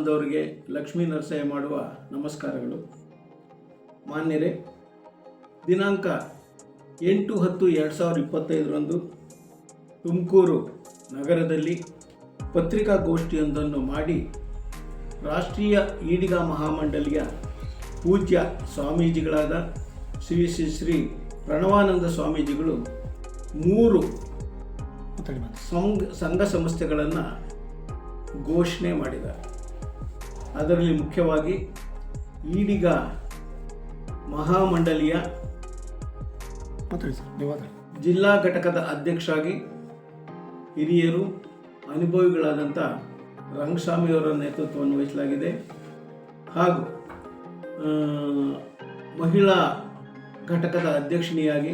ಬಾಂಧವರಿಗೆ ಲಕ್ಷ್ಮೀ ನರಸಯ್ಯ ಮಾಡುವ ನಮಸ್ಕಾರಗಳು. ಮಾನ್ಯರೇ, ದಿನಾಂಕ 8/10/2025 ತುಮಕೂರು ನಗರದಲ್ಲಿ ಪತ್ರಿಕಾಗೋಷ್ಠಿಯೊಂದನ್ನು ಮಾಡಿ ರಾಷ್ಟ್ರೀಯ ಈಡಿಗ ಮಹಾಮಂಡಲಿಯ ಪೂಜ್ಯ ಸ್ವಾಮೀಜಿಗಳಾದ ಶ್ರೀ ಶ್ರೀ ಶ್ರೀ ಪ್ರಣವಾನಂದ ಸ್ವಾಮೀಜಿಗಳು 3 ಸಂಘ ಸಂಸ್ಥೆಗಳನ್ನು ಘೋಷಣೆ ಮಾಡಿದ್ದಾರೆ. ಅದರಲ್ಲಿ ಮುಖ್ಯವಾಗಿ ಈಡಿಗ ಮಹಾಮಂಡಲಿಯ ಜಿಲ್ಲಾ ಘಟಕದ ಅಧ್ಯಕ್ಷರಾಗಿ ಹಿರಿಯರು ಅನುಭವಿಗಳಾದಂಥ ರಂಗಸ್ವಾಮಿಯವರ ನೇತೃತ್ವವನ್ನು ವಹಿಸಲಾಗಿದೆ. ಹಾಗೂ ಮಹಿಳಾ ಘಟಕದ ಅಧ್ಯಕ್ಷಿಣಿಯಾಗಿ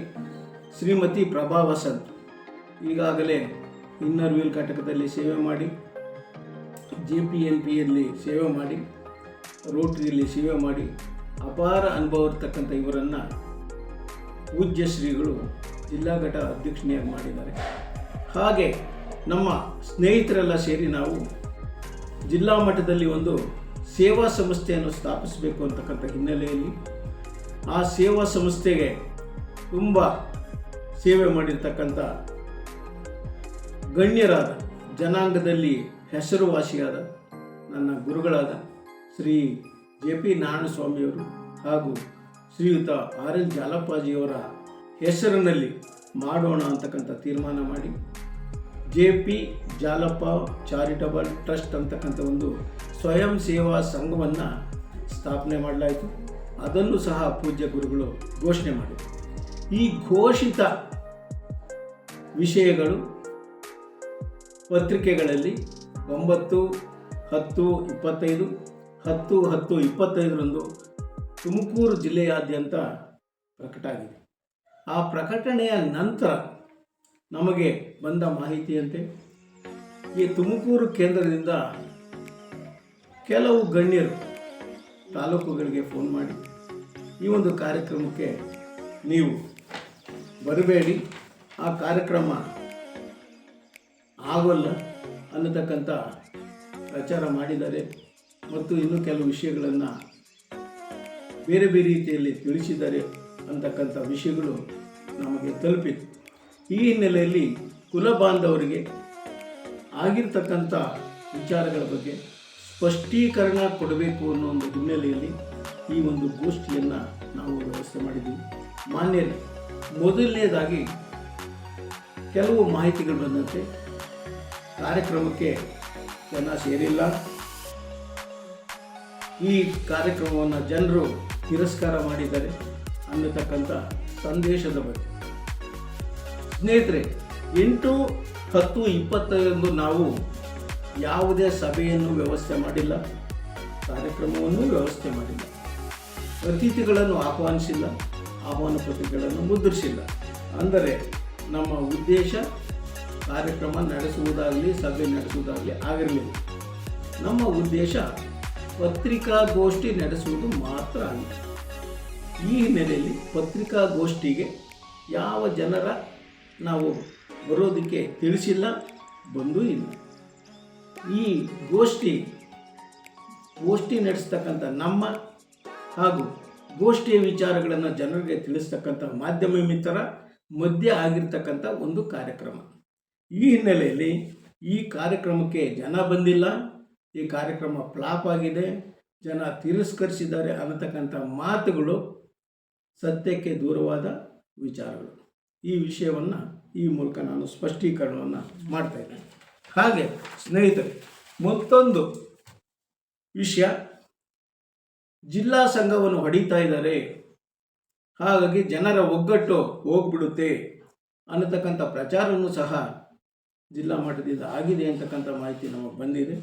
ಶ್ರೀಮತಿ ಪ್ರಭಾ ವಸಂತ್ ಈಗಾಗಲೇ ಇನ್ನರ್ ವೀಲ್ ಘಟಕದಲ್ಲಿ ಸೇವೆ ಮಾಡಿ, JPNPಯಲ್ಲಿ ಸೇವೆ ಮಾಡಿ, ರೋಟರಿಯಲ್ಲಿ ಸೇವೆ ಮಾಡಿ ಅಪಾರ ಅನುಭವ ಇರತಕ್ಕಂಥ ಇವರನ್ನು ಪೂಜ್ಯ ಶ್ರೀಗಳು ಜಿಲ್ಲಾ ಘಟಕ ಅಧ್ಯಕ್ಷಿಣಿಯಾಗಿ ಮಾಡಿದ್ದಾರೆ. ಹಾಗೆ ನಮ್ಮ ಸ್ನೇಹಿತರೆಲ್ಲ ಸೇರಿ ನಾವು ಜಿಲ್ಲಾ ಮಟ್ಟದಲ್ಲಿ ಒಂದು ಸೇವಾ ಸಂಸ್ಥೆಯನ್ನು ಸ್ಥಾಪಿಸಬೇಕು ಅಂತಕ್ಕಂಥ ಹಿನ್ನೆಲೆಯಲ್ಲಿ ಆ ಸೇವಾ ಸಂಸ್ಥೆಗೆ ತುಂಬ ಸೇವೆ ಮಾಡಿರ್ತಕ್ಕಂಥ ಗಣ್ಯರಾದ ಜನಾಂಗದಲ್ಲಿ ಹೆಸರುವಾಸಿಯಾದ ನನ್ನ ಗುರುಗಳಾದ ಶ್ರೀ JP ನಾರಾಯಣಸ್ವಾಮಿಯವರು ಹಾಗೂ ಶ್ರೀಯುತ RL ಜಾಲಪ್ಪಾಜಿಯವರ ಹೆಸರಿನಲ್ಲಿ ಮಾಡೋಣ ಅಂತಕ್ಕಂಥ ತೀರ್ಮಾನ ಮಾಡಿ JP ಜಾಲಪ್ಪ ಚಾರಿಟಬಲ್ ಟ್ರಸ್ಟ್ ಅಂತಕ್ಕಂಥ ಒಂದು ಸ್ವಯಂ ಸೇವಾ ಸಂಘವನ್ನು ಸ್ಥಾಪನೆ ಮಾಡಲಾಯಿತು. ಅದನ್ನು ಸಹ ಪೂಜ್ಯ ಗುರುಗಳು ಘೋಷಣೆ ಮಾಡಿದರು. ಈ ಘೋಷಿತ ವಿಷಯಗಳು ಪತ್ರಿಕೆಗಳಲ್ಲಿ 9/10/25 10/10/25 ತುಮಕೂರು ಜಿಲ್ಲೆಯಾದ್ಯಂತ ಪ್ರಕಟ ಆಗಿದೆ. ಆ ಪ್ರಕಟಣೆಯ ನಂತರ ನಮಗೆ ಬಂದ ಮಾಹಿತಿಯಂತೆ ಈ ತುಮಕೂರು ಕೇಂದ್ರದಿಂದ ಕೆಲವು ಗಣ್ಯರು ತಾಲೂಕುಗಳಿಗೆ ಫೋನ್ ಮಾಡಿ ಈ ಒಂದು ಕಾರ್ಯಕ್ರಮಕ್ಕೆ ನೀವು ಬರಬೇಡಿ, ಆ ಕಾರ್ಯಕ್ರಮ ಆಗೋಲ್ಲ ಅನ್ನತಕ್ಕಂಥ ಪ್ರಚಾರ ಮಾಡಿದ್ದಾರೆ ಮತ್ತು ಇನ್ನೂ ಕೆಲವು ವಿಷಯಗಳನ್ನು ಬೇರೆ ಬೇರೆ ರೀತಿಯಲ್ಲಿ ತಿಳಿಸಿದ್ದಾರೆ ಅಂತಕ್ಕಂಥ ವಿಷಯಗಳು ನಮಗೆ ತಲುಪಿತು. ಈ ಹಿನ್ನೆಲೆಯಲ್ಲಿ ಕುಲ ಬಾಂಧವರಿಗೆ ಆಗಿರ್ತಕ್ಕಂಥ ವಿಚಾರಗಳ ಬಗ್ಗೆ ಸ್ಪಷ್ಟೀಕರಣ ಕೊಡಬೇಕು ಅನ್ನೋ ಒಂದು ಹಿನ್ನೆಲೆಯಲ್ಲಿ ಈ ಒಂದು ಗೋಷ್ಠಿಯನ್ನು ನಾವು ವ್ಯವಸ್ಥೆ ಮಾಡಿದ್ದೀವಿ. ಮಾನ್ಯರೇ, ಮೊದಲನೇದಾಗಿ ಕೆಲವು ಮಾಹಿತಿಗಳು ಬಂದಂತೆ ಕಾರ್ಯಕ್ರಮಕ್ಕೆ ಜನ ಸೇರಿಲ್ಲ, ಈ ಕಾರ್ಯಕ್ರಮವನ್ನು ಜನರು ತಿರಸ್ಕಾರ ಮಾಡಿದ್ದಾರೆ ಅನ್ನತಕ್ಕಂಥ ಸಂದೇಶದ ಬಗ್ಗೆ. ಸ್ನೇಹಿತರೆ, 8/10/25 ನಾವು ಯಾವುದೇ ಸಭೆಯನ್ನು ವ್ಯವಸ್ಥೆ ಮಾಡಿಲ್ಲ, ಕಾರ್ಯಕ್ರಮವನ್ನು ವ್ಯವಸ್ಥೆ ಮಾಡಿಲ್ಲ, ಅತಿಥಿಗಳನ್ನು ಆಹ್ವಾನಿಸಿಲ್ಲ, ಆಹ್ವಾನ ಪತ್ರಿಕೆಗಳನ್ನು ಮುದ್ರಿಸಿಲ್ಲ. ಅಂದರೆ ನಮ್ಮ ಉದ್ದೇಶ ಕಾರ್ಯಕ್ರಮ ನಡೆಸುವುದಾಗಲಿ ಸಭೆ ನಡೆಸುವುದಾಗಲಿ ಆಗಿರಲಿಲ್ಲ. ನಮ್ಮ ಉದ್ದೇಶ ಪತ್ರಿಕಾಗೋಷ್ಠಿ ನಡೆಸುವುದು ಮಾತ್ರ ಆಗಿದೆ. ಈ ಹಿನ್ನೆಲೆಯಲ್ಲಿ ಪತ್ರಿಕಾಗೋಷ್ಠಿಗೆ ಯಾವ ಜನರ ನಾವು ಬರೋದಕ್ಕೆ ತಿಳಿಸಿಲ್ಲ, ಬಂದೂ ಇಲ್ಲ. ಈ ಗೋಷ್ಠಿ ನಡೆಸ್ತಕ್ಕಂಥ ನಮ್ಮ ಹಾಗೂ ಗೋಷ್ಠಿಯ ವಿಚಾರಗಳನ್ನು ಜನರಿಗೆ ತಿಳಿಸ್ತಕ್ಕಂಥ ಮಾಧ್ಯಮ ಮಿತ್ರರ ಮಧ್ಯೆ ಆಗಿರ್ತಕ್ಕಂಥ ಒಂದು ಕಾರ್ಯಕ್ರಮ. ಈ ಹಿನ್ನೆಲೆಯಲ್ಲಿ ಈ ಕಾರ್ಯಕ್ರಮಕ್ಕೆ ಜನ ಬಂದಿಲ್ಲ, ಈ ಕಾರ್ಯಕ್ರಮ ಫ್ಲಾಪ್ ಆಗಿದೆ, ಜನ ತಿರಸ್ಕರಿಸಿದ್ದಾರೆ ಅನ್ನತಕ್ಕಂಥ ಮಾತುಗಳು ಸತ್ಯಕ್ಕೆ ದೂರವಾದ ವಿಚಾರಗಳು. ಈ ವಿಷಯವನ್ನು ಈ ಮೂಲಕ ನಾನು ಸ್ಪಷ್ಟೀಕರಣವನ್ನು ಮಾಡ್ತಾ ಇದ್ದೇನೆ. ಹಾಗೆ ಸ್ನೇಹಿತರೆ, ಮತ್ತೊಂದು ವಿಷಯ, ಜಿಲ್ಲಾ ಸಂಘವನ್ನು ಹೊಡಿತಾ ಇದ್ದಾರೆ, ಹಾಗಾಗಿ ಜನರ ಒಗ್ಗಟ್ಟು ಹೋಗ್ಬಿಡುತ್ತೆ ಅನ್ನತಕ್ಕಂಥ ಪ್ರಚಾರವೂ ಸಹ ಜಿಲ್ಲಾ ಮಟ್ಟದಿಂದ ಆಗಿದೆ ಅಂತಕ್ಕಂಥ ಮಾಹಿತಿ ನಮಗೆ ಬಂದಿದೆ.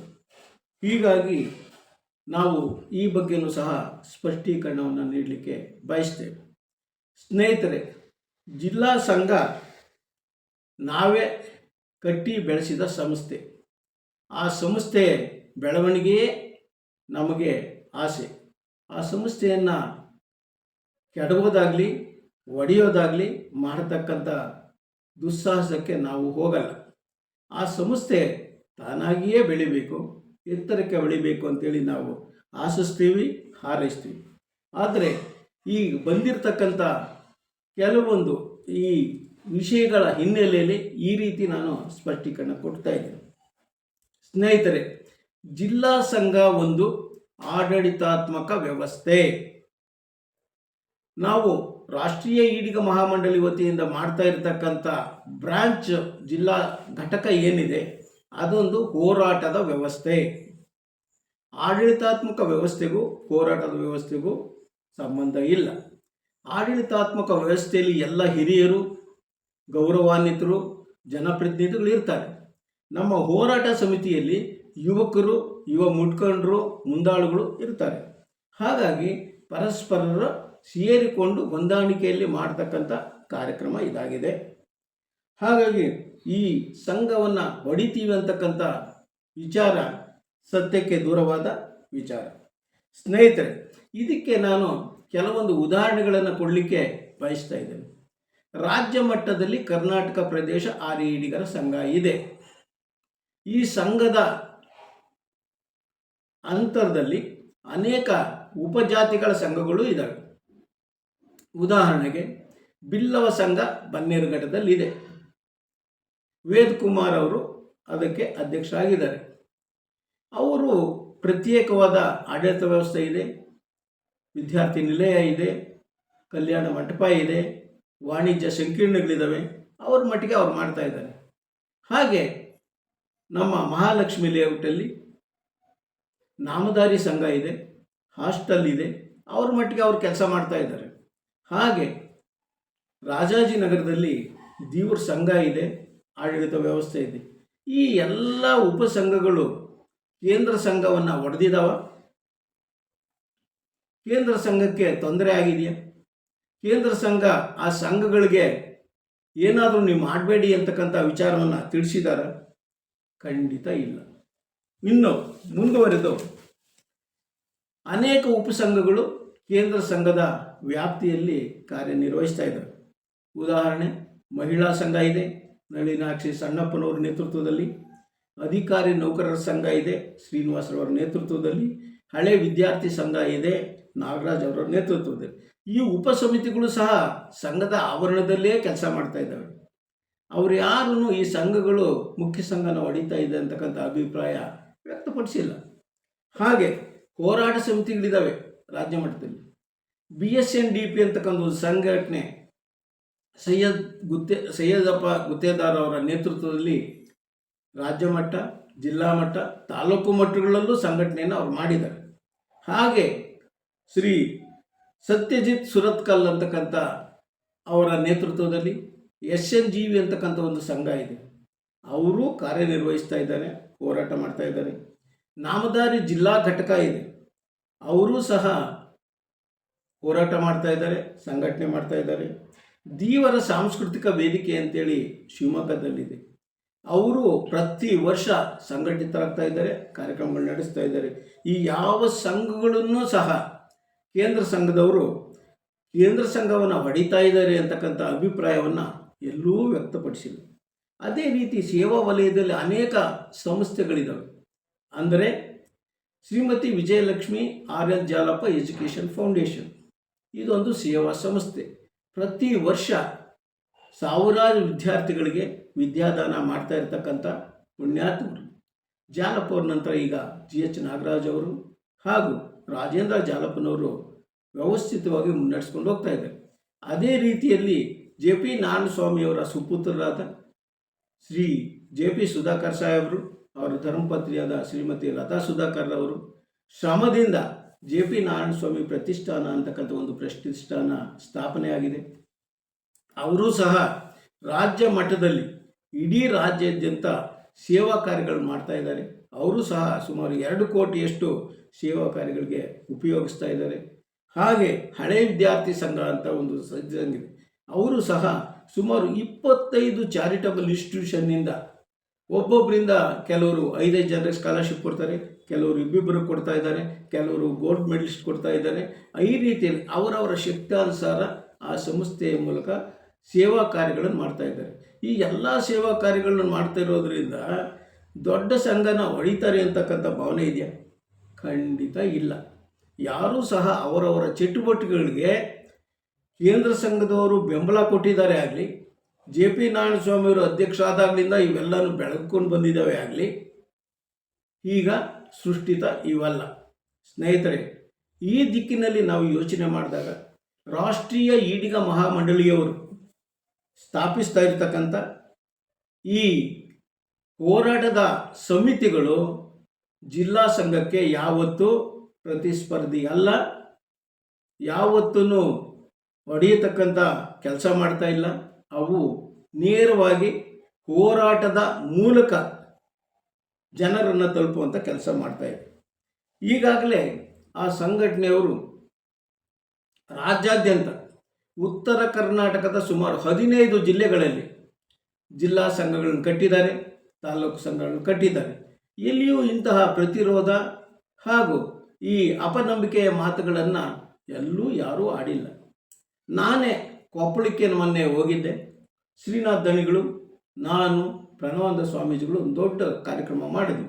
ಹೀಗಾಗಿ ನಾವು ಈ ಬಗ್ಗೆಯೂ ಸಹ ಸ್ಪಷ್ಟೀಕರಣವನ್ನು ನೀಡಲಿಕ್ಕೆ ಬಯಸ್ತೇವೆ. ಸ್ನೇಹಿತರೆ, ಜಿಲ್ಲಾ ಸಂಘ ನಾವೇ ಕಟ್ಟಿ ಬೆಳೆಸಿದ ಸಂಸ್ಥೆ. ಆ ಸಂಸ್ಥೆ ಬೆಳವಣಿಗೆಯೇ ನಮಗೆ ಆಸೆ. ಆ ಸಂಸ್ಥೆಯನ್ನು ಕೆಡವೋದಾಗಲಿ ಒಡೆಯೋದಾಗಲಿ ಮಾಡತಕ್ಕಂಥ ದುಸ್ಸಾಹಸಕ್ಕೆ ನಾವು ಹೋಗಲ್ಲ. ಆ ಸಂಸ್ಥೆ ತಾನಾಗಿಯೇ ಬೆಳಿಬೇಕು, ಎತ್ತರಕ್ಕೆ ಬೆಳಿಬೇಕು ಅಂತೇಳಿ ನಾವು ಆಶಿಸ್ತೀವಿ, ಹಾರೈಸ್ತೀವಿ. ಆದರೆ ಈ ಬಂದಿರತಕ್ಕಂಥ ಕೆಲವೊಂದು ಈ ವಿಷಯಗಳ ಹಿನ್ನೆಲೆಯಲ್ಲಿ ಈ ರೀತಿ ನಾನು ಸ್ಪಷ್ಟೀಕರಣ ಕೊಡ್ತಾ ಇದ್ದೇನೆ. ಸ್ನೇಹಿತರೆ, ಜಿಲ್ಲಾ ಸಂಘ ಒಂದು ಆಡಳಿತಾತ್ಮಕ ವ್ಯವಸ್ಥೆ. ನಾವು ರಾಷ್ಟ್ರೀಯ ಈಡಿಗ ಮಹಾಮಂಡಳಿ ವತಿಯಿಂದ ಮಾಡ್ತಾ ಇರತಕ್ಕಂಥ ಬ್ರಾಂಚ್ ಜಿಲ್ಲಾ ಘಟಕ ಏನಿದೆ ಅದೊಂದು ಹೋರಾಟದ ವ್ಯವಸ್ಥೆ. ಆಡಳಿತಾತ್ಮಕ ವ್ಯವಸ್ಥೆಗೂ ಹೋರಾಟದ ವ್ಯವಸ್ಥೆಗೂ ಸಂಬಂಧ ಇಲ್ಲ. ಆಡಳಿತಾತ್ಮಕ ವ್ಯವಸ್ಥೆಯಲ್ಲಿ ಎಲ್ಲ ಹಿರಿಯರು, ಗೌರವಾನ್ವಿತರು, ಜನಪ್ರತಿನಿಧಿಗಳು ಇರ್ತಾರೆ. ನಮ್ಮ ಹೋರಾಟ ಸಮಿತಿಯಲ್ಲಿ ಯುವಕರು, ಯುವ ಮುಖಂಡರು, ಮುಂದಾಳುಗಳು ಇರ್ತಾರೆ. ಹಾಗಾಗಿ ಪರಸ್ಪರರ ಸೇರಿಕೊಂಡು ಹೊಂದಾಣಿಕೆಯಲ್ಲಿ ಮಾಡ್ತಕ್ಕಂಥ ಕಾರ್ಯಕ್ರಮ ಇದಾಗಿದೆ. ಹಾಗಾಗಿ ಈ ಸಂಘವನ್ನು ಹೊಡಿತೀವಿ ಅಂತಕ್ಕಂಥ ವಿಚಾರ ಸತ್ಯಕ್ಕೆ ದೂರವಾದ ವಿಚಾರ. ಸ್ನೇಹಿತರೆ, ಇದಕ್ಕೆ ನಾನು ಕೆಲವೊಂದು ಉದಾಹರಣೆಗಳನ್ನು ಕೊಡಲಿಕ್ಕೆ ಬಯಸ್ತಾ ಇದ್ದೇನೆ. ರಾಜ್ಯ ಮಟ್ಟದಲ್ಲಿ ಕರ್ನಾಟಕ ಪ್ರದೇಶ ಆರ್ಯ ಈಡಿಗರ ಸಂಘ ಇದೆ. ಈ ಸಂಘದ ಅಂತರದಲ್ಲಿ ಅನೇಕ ಉಪಜಾತಿಗಳ ಸಂಘಗಳು ಇದ್ದಾವೆ. ಉದಾಹರಣೆಗೆ ಬಿಲ್ಲವ ಸಂಘ ಬನ್ನೇರುಘಟ್ಟದಲ್ಲಿದೆ. ವೇದ್ ಕುಮಾರ್ ಅವರು ಅದಕ್ಕೆ ಅಧ್ಯಕ್ಷರಾಗಿದ್ದಾರೆ. ಅವರು ಪ್ರತ್ಯೇಕವಾದ ಆಡಳಿತ ವ್ಯವಸ್ಥೆ ಇದೆ, ವಿದ್ಯಾರ್ಥಿ ನಿಲಯ ಇದೆ, ಕಲ್ಯಾಣ ಮಂಟಪ ಇದೆ, ವಾಣಿಜ್ಯ ಸಂಕೀರ್ಣಗಳಿದ್ದಾವೆ. ಅವ್ರ ಮಟ್ಟಿಗೆ ಅವ್ರು ಮಾಡ್ತಾ ಇದ್ದಾರೆ. ಹಾಗೆ ನಮ್ಮ ಮಹಾಲಕ್ಷ್ಮಿ ಲೇಔಟಲ್ಲಿ ನಾಮಧಾರಿ ಸಂಘ ಇದೆ, ಹಾಸ್ಟೆಲ್ ಇದೆ, ಅವ್ರ ಮಟ್ಟಿಗೆ ಅವ್ರು ಕೆಲಸ ಮಾಡ್ತಾ ಇದ್ದಾರೆ. ಹಾಗೆ ರಾಜಾಜಿನಗರದಲ್ಲಿ ದೀವ್ರ ಸಂಘ ಇದೆ, ಆಡಳಿತ ವ್ಯವಸ್ಥೆ ಇದೆ. ಈ ಎಲ್ಲ ಉಪಸಂಘಗಳು ಕೇಂದ್ರ ಸಂಘವನ್ನು ಒಡೆದಿದ್ದಾವ? ಕೇಂದ್ರ ಸಂಘಕ್ಕೆ ತೊಂದರೆ ಆಗಿದೆಯಾ? ಕೇಂದ್ರ ಸಂಘ ಆ ಸಂಘಗಳಿಗೆ ಏನಾದರೂ ನೀವು ಮಾಡಬೇಡಿ ಅಂತಕ್ಕಂಥ ವಿಚಾರವನ್ನು ತಿಳಿಸಿದಾರ? ಖಂಡಿತ ಇಲ್ಲ. ಇನ್ನು ಮುಂದುವರೆದು ಅನೇಕ ಉಪಸಂಘಗಳು ಕೇಂದ್ರ ಸಂಘದ ವ್ಯಾಪ್ತಿಯಲ್ಲಿ ಕಾರ್ಯನಿರ್ವಹಿಸ್ತಾ ಇದ್ದಾರೆ. ಉದಾಹರಣೆ, ಮಹಿಳಾ ಸಂಘ ಇದೆ, ನಳಿನಾಕ್ಷಿ ಸಣ್ಣಪ್ಪನವರ ನೇತೃತ್ವದಲ್ಲಿ. ಅಧಿಕಾರಿ ನೌಕರರ ಸಂಘ ಇದೆ, ಶ್ರೀನಿವಾಸರವರ ನೇತೃತ್ವದಲ್ಲಿ. ಹಳೆ ವಿದ್ಯಾರ್ಥಿ ಸಂಘ ಇದೆ, ನಾಗರಾಜ್ ಅವರ ನೇತೃತ್ವದಲ್ಲಿ. ಈ ಉಪಸಮಿತಿಗಳು ಸಹ ಸಂಘದ ಆವರಣದಲ್ಲೇ ಕೆಲಸ ಮಾಡ್ತಾ ಇದ್ದಾವೆ. ಅವರು ಯಾರೂ ಈ ಸಂಘಗಳು ಮುಖ್ಯ ಸಂಘನ ಹೊಡಿತಾ ಇದೆ ಅಂತಕ್ಕಂಥ ಅಭಿಪ್ರಾಯ ವ್ಯಕ್ತಪಡಿಸಿಲ್ಲ. ಹಾಗೆ ಹೋರಾಟ ಸಮಿತಿಗಳಿದ್ದಾವೆ ರಾಜ್ಯ ಮಟ್ಟದಲ್ಲಿ. BSNDP ಅಂತಕ್ಕಂಥ ಒಂದು ಸಂಘಟನೆ ಸೈಯದಪ್ಪ ಗುತ್ತೇದಾರ್ ಅವರ ನೇತೃತ್ವದಲ್ಲಿ ರಾಜ್ಯ ಮಟ್ಟ, ಜಿಲ್ಲಾ ಮಟ್ಟ, ತಾಲೂಕು ಮಟ್ಟಗಳಲ್ಲೂ ಸಂಘಟನೆಯನ್ನು ಅವ್ರು ಮಾಡಿದ್ದಾರೆ. ಹಾಗೆ ಶ್ರೀ ಸತ್ಯಜಿತ್ ಸುರತ್ಕಲ್ ಅಂತಕ್ಕಂಥ ಅವರ ನೇತೃತ್ವದಲ್ಲಿ SNGV ಅಂತಕ್ಕಂಥ ಒಂದು ಸಂಘ ಇದೆ. ಅವರು ಕಾರ್ಯನಿರ್ವಹಿಸ್ತಾ ಇದ್ದಾರೆ, ಹೋರಾಟ ಮಾಡ್ತಾ ಇದ್ದಾರೆ. ನಾಮಧಾರಿ ಜಿಲ್ಲಾ ಘಟಕ ಇದೆ, ಅವರೂ ಸಹ ಹೋರಾಟ ಮಾಡ್ತಾ ಇದ್ದಾರೆ, ಸಂಘಟನೆ ಮಾಡ್ತಾ ಇದ್ದಾರೆ. ದೀವರ ಸಾಂಸ್ಕೃತಿಕ ವೇದಿಕೆ ಅಂತೇಳಿ ಶಿವಮೊಗ್ಗದಲ್ಲಿದೆ. ಅವರು ಪ್ರತಿ ವರ್ಷ ಸಂಘಟಿತರಾಗ್ತಾ ಇದ್ದಾರೆ, ಕಾರ್ಯಕ್ರಮಗಳು ನಡೆಸ್ತಾ ಇದ್ದಾರೆ. ಈ ಯಾವ ಸಂಘಗಳನ್ನು ಸಹ ಕೇಂದ್ರ ಸಂಘದವರು ಕೇಂದ್ರ ಸಂಘವನ್ನು ಹೊಡಿತಾ ಇದ್ದಾರೆ ಅಂತಕ್ಕಂಥ ಅಭಿಪ್ರಾಯವನ್ನು ಎಲ್ಲೂ ವ್ಯಕ್ತಪಡಿಸಿಲ್ಲ. ಅದೇ ರೀತಿ ಸೇವಾ ವಲಯದಲ್ಲಿ ಅನೇಕ ಸಂಸ್ಥೆಗಳಿದ್ದಾವೆ. ಅಂದರೆ Shrimati Vijayalakshmi RL Jalappa education foundation ಇದೊಂದು ಸೇವಾ ಸಂಸ್ಥೆ. ಪ್ರತಿ ವರ್ಷ ಸಾವಿರಾರು ವಿದ್ಯಾರ್ಥಿಗಳಿಗೆ ವಿದ್ಯಾದಾನ ಮಾಡ್ತಾ ಇರ್ತಕ್ಕಂಥ ಪುಣ್ಯಾತ್ಮರು. ಜಾಲಪ್ಪ ಅವ್ರ ನಂತರ ಈಗ GH ನಾಗರಾಜ್ ಅವರು ಹಾಗೂ ರಾಜೇಂದ್ರ ಜಾಲಪ್ಪನವರು ವ್ಯವಸ್ಥಿತವಾಗಿ ಮುನ್ನಡೆಸ್ಕೊಂಡು ಹೋಗ್ತಾ ಇದ್ದಾರೆ. ಅದೇ ರೀತಿಯಲ್ಲಿ JP ನಾರಾಯಣಸ್ವಾಮಿಯವರ ಸುಪುತ್ರರಾದ ಶ್ರೀ JP ಸುಧಾಕರ್ ಸಾಹೇಬರು, ಅವರ ಧರ್ಮಪತ್ನಿಯಾದ ಶ್ರೀಮತಿ ಲತಾ ಸುಧಾಕರ್ ಅವರು ಶ್ರಮದಿಂದ JP ನಾರಾಯಣಸ್ವಾಮಿ ಪ್ರತಿಷ್ಠಾನ ಅಂತಕ್ಕಂಥ ಒಂದು ಪ್ರತಿಷ್ಠಾನ ಸ್ಥಾಪನೆ ಆಗಿದೆ. ಅವರೂ ಸಹ ರಾಜ್ಯ ಮಟ್ಟದಲ್ಲಿ ಇಡೀ ರಾಜ್ಯಾದ್ಯಂತ ಸೇವಾ ಕಾರ್ಯಗಳು ಮಾಡ್ತಾ ಇದ್ದಾರೆ. ಅವರು ಸಹ ಸುಮಾರು 2 ಕೋಟಿಯಷ್ಟು ಸೇವಾ ಕಾರ್ಯಗಳಿಗೆ ಉಪಯೋಗಿಸ್ತಾ ಇದ್ದಾರೆ. ಹಾಗೆ ಹಳೆ ವಿದ್ಯಾರ್ಥಿ ಸಂಘ ಅಂತ ಒಂದು ಸಂಘ, ಅವರು ಸಹ ಸುಮಾರು 25 ಚಾರಿಟಬಲ್ ಇನ್ಸ್ಟಿಟ್ಯೂಷನ್ನಿಂದ ಒಬ್ಬೊಬ್ಬರಿಂದ ಕೆಲವರು 5 ಜನರಿಗೆ ಸ್ಕಾಲರ್ಶಿಪ್ ಕೊಡ್ತಾರೆ, ಕೆಲವರು ಇಬ್ಬಿಬ್ಬರು ಕೊಡ್ತಾ ಇದ್ದಾರೆ, ಕೆಲವರು ಗೋಲ್ಡ್ ಮೆಡಲಿಸ್ಟ್ ಕೊಡ್ತಾ ಇದ್ದಾರೆ. ಈ ರೀತಿಯಲ್ಲಿ ಅವರವರ ಶಕ್ತಾನುಸಾರ ಆ ಸಂಸ್ಥೆಯ ಮೂಲಕ ಸೇವಾ ಕಾರ್ಯಗಳನ್ನು ಮಾಡ್ತಾ ಇದ್ದಾರೆ. ಈ ಎಲ್ಲ ಸೇವಾ ಕಾರ್ಯಗಳನ್ನು ಮಾಡ್ತಾ ಇರೋದ್ರಿಂದ ದೊಡ್ಡ ಸಂಘನ ಹೊಡಿತಾರೆ ಅಂತಕ್ಕಂಥ ಭಾವನೆ ಇದೆಯಾ? ಖಂಡಿತ ಇಲ್ಲ. ಯಾರೂ ಸಹ ಅವರವರ ಚಟುವಟಿಕೆಗಳಿಗೆ ಕೇಂದ್ರ ಸಂಘದವರು ಬೆಂಬಲ ಕೊಟ್ಟಿದ್ದಾರೆ ಆಗಲಿ, ಜೆ ಪಿ ನಾರಾಯಣಸ್ವಾಮಿಯವರು ಅಧ್ಯಕ್ಷ ಆದಾಗಲಿಂದ ಇವೆಲ್ಲನೂ ಬೆಳೆದುಕೊಂಡು ಬಂದಿದ್ದಾವೆ ಆಗಲಿ, ಈಗ ಸೃಷ್ಟಿತ ಇವಲ್ಲ. ಸ್ನೇಹಿತರೆ, ಈ ದಿಕ್ಕಿನಲ್ಲಿ ನಾವು ಯೋಚನೆ ಮಾಡಿದಾಗ ರಾಷ್ಟ್ರೀಯ ಈಡಿಗ ಮಹಾಮಂಡಳಿಯವರು ಸ್ಥಾಪಿಸ್ತಾ ಇರತಕ್ಕಂಥ ಈ ಹೋರಾಟದ ಸಮಿತಿಗಳು ಜಿಲ್ಲಾ ಸಂಘಕ್ಕೆ ಯಾವತ್ತೂ ಪ್ರತಿಸ್ಪರ್ಧಿ ಅಲ್ಲ, ಯಾವತ್ತೂ ಹೊಡೆಯತಕ್ಕಂಥ ಕೆಲಸ ಮಾಡ್ತಾ ಇಲ್ಲ. ಅವು ನೇರವಾಗಿ ಹೋರಾಟದ ಮೂಲಕ ಜನರನ್ನು ತಲುಪುವಂಥ ಕೆಲಸ ಮಾಡ್ತಾ ಇದೆ. ಈಗಾಗಲೇ ಆ ಸಂಘಟನೆಯವರು ರಾಜ್ಯಾದ್ಯಂತ ಉತ್ತರ ಕರ್ನಾಟಕದ ಸುಮಾರು 15 ಜಿಲ್ಲೆಗಳಲ್ಲಿ ಜಿಲ್ಲಾ ಸಂಘಗಳನ್ನು ಕಟ್ಟಿದ್ದಾರೆ, ತಾಲೂಕು ಸಂಘಗಳನ್ನು ಕಟ್ಟಿದ್ದಾರೆ. ಎಲ್ಲಿಯೂ ಇಂತಹ ಪ್ರತಿರೋಧ ಹಾಗೂ ಈ ಅಪನಂಬಿಕೆಯ ಮಾತುಗಳನ್ನು ಎಲ್ಲೂ ಯಾರೂ ಆಡಿಲ್ಲ. ನಾನೇ ಕೊಪ್ಪಳಕ್ಕೆ ಮೊನ್ನೆ ಹೋಗಿದ್ದೆ. ಶ್ರೀನಾಥ್ ದಣಿಗಳು, ನಾನು, ಪ್ರಣವಾನಂದ ಸ್ವಾಮೀಜಿಗಳು ಒಂದು ದೊಡ್ಡ ಕಾರ್ಯಕ್ರಮ ಮಾಡಿದ್ವಿ.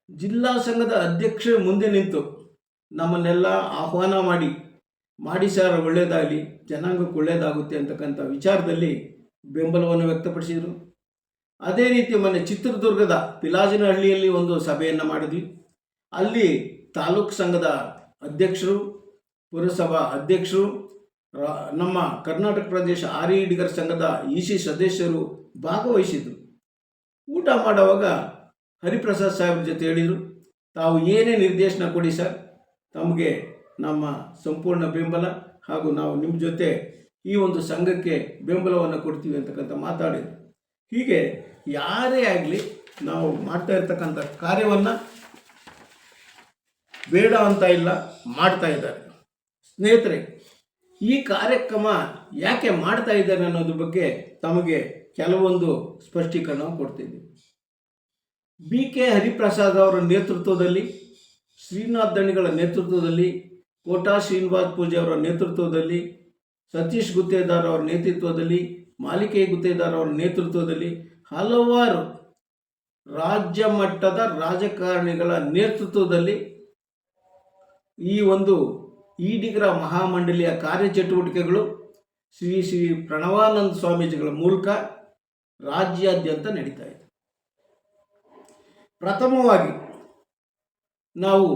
ಜಿಲ್ಲಾ ಸಂಘದ ಅಧ್ಯಕ್ಷ ಮುಂದೆ ನಿಂತು ನಮ್ಮನ್ನೆಲ್ಲ ಆಹ್ವಾನ ಮಾಡಿ ಸರ್ ಒಳ್ಳೆಯದಾಗಲಿ, ಜನಾಂಗಕ್ಕೆ ಒಳ್ಳೆಯದಾಗುತ್ತೆ ಅಂತಕ್ಕಂಥ ವಿಚಾರದಲ್ಲಿ ಬೆಂಬಲವನ್ನು ವ್ಯಕ್ತಪಡಿಸಿದರು. ಅದೇ ರೀತಿ ಮೊನ್ನೆ ಚಿತ್ರದುರ್ಗದ ಪಿಲಾಜನಹಳ್ಳಿಯಲ್ಲಿ ಒಂದು ಸಭೆಯನ್ನು ಮಾಡಿದ್ವಿ. ಅಲ್ಲಿ ತಾಲೂಕು ಸಂಘದ ಅಧ್ಯಕ್ಷರು, ಪುರಸಭಾ ಅಧ್ಯಕ್ಷರು, ನಮ್ಮ ಕರ್ನಾಟಕ ಪ್ರದೇಶ ಆರ್ಯ ಈಡಿಗರ ಸಂಘದ ಇಸಿ ಸದಸ್ಯರು ಭಾಗವಹಿಸಿದರು. ಊಟ ಮಾಡುವಾಗ ಹರಿಪ್ರಸಾದ್ ಸಾಹೇಬ್ರ ಜೊತೆ ಹೇಳಿದರು, ತಾವು ಏನೇ ನಿರ್ದೇಶನ ಕೊಡಿ ಸರ್, ತಮಗೆ ನಮ್ಮ ಸಂಪೂರ್ಣ ಬೆಂಬಲ ಹಾಗೂ ನಾವು ನಿಮ್ಮ ಜೊತೆ ಈ ಒಂದು ಸಂಘಕ್ಕೆ ಬೆಂಬಲವನ್ನು ಕೊಡ್ತೀವಿ ಅಂತಕ್ಕಂಥ ಮಾತಾಡಿದರು. ಹೀಗೆ ಯಾರೇ ಆಗಲಿ ನಾವು ಮಾಡ್ತಾ ಇರ್ತಕ್ಕಂಥ ಕಾರ್ಯವನ್ನು ಬೇಡ ಅಂತ ಇಲ್ಲ, ಮಾಡ್ತಾ ಇದ್ದಾರೆ. ಸ್ನೇಹಿತರೆ, ಈ ಕಾರ್ಯಕ್ರಮ ಯಾಕೆ ಮಾಡ್ತಾ ಇದ್ದಾರೆ ಅನ್ನೋದ್ರ ಬಗ್ಗೆ ತಮಗೆ ಕೆಲವೊಂದು ಸ್ಪಷ್ಟೀಕರಣ ಕೊಡ್ತಿದ್ವಿ. ಬಿ ಕೆ ಹರಿಪ್ರಸಾದ್ ಅವರ ನೇತೃತ್ವದಲ್ಲಿ, ಶ್ರೀನಾಥ್ ದಣಿಗಳ ನೇತೃತ್ವದಲ್ಲಿ, ಕೋಟಾ ಶ್ರೀನಿವಾಸ್ ಪೂಜೆ ಅವರ ನೇತೃತ್ವದಲ್ಲಿ, ಸತೀಶ್ ಗುತ್ತೇದಾರ್ ಅವರ ನೇತೃತ್ವದಲ್ಲಿ, ಮಾಲಿಕೆ ಗುತ್ತೇದಾರ್ ಅವರ ನೇತೃತ್ವದಲ್ಲಿ ಹಲವಾರು ರಾಜ್ಯ ಮಟ್ಟದ ರಾಜಕಾರಣಿಗಳ ನೇತೃತ್ವದಲ್ಲಿ ಈ ಒಂದು ಈಡಿಗರ ಮಹಾಮಂಡಳಿಯ ಕಾರ್ಯಚಟುವಟಿಕೆಗಳು ಶ್ರೀ ಶ್ರೀ ಪ್ರಣವಾನಂದ ಸ್ವಾಮೀಜಿಗಳ ಮೂಲಕ ರಾಜ್ಯಾದ್ಯಂತ ನಡೀತಾ ಇದೆ. ಪ್ರಥಮವಾಗಿ ನಾವು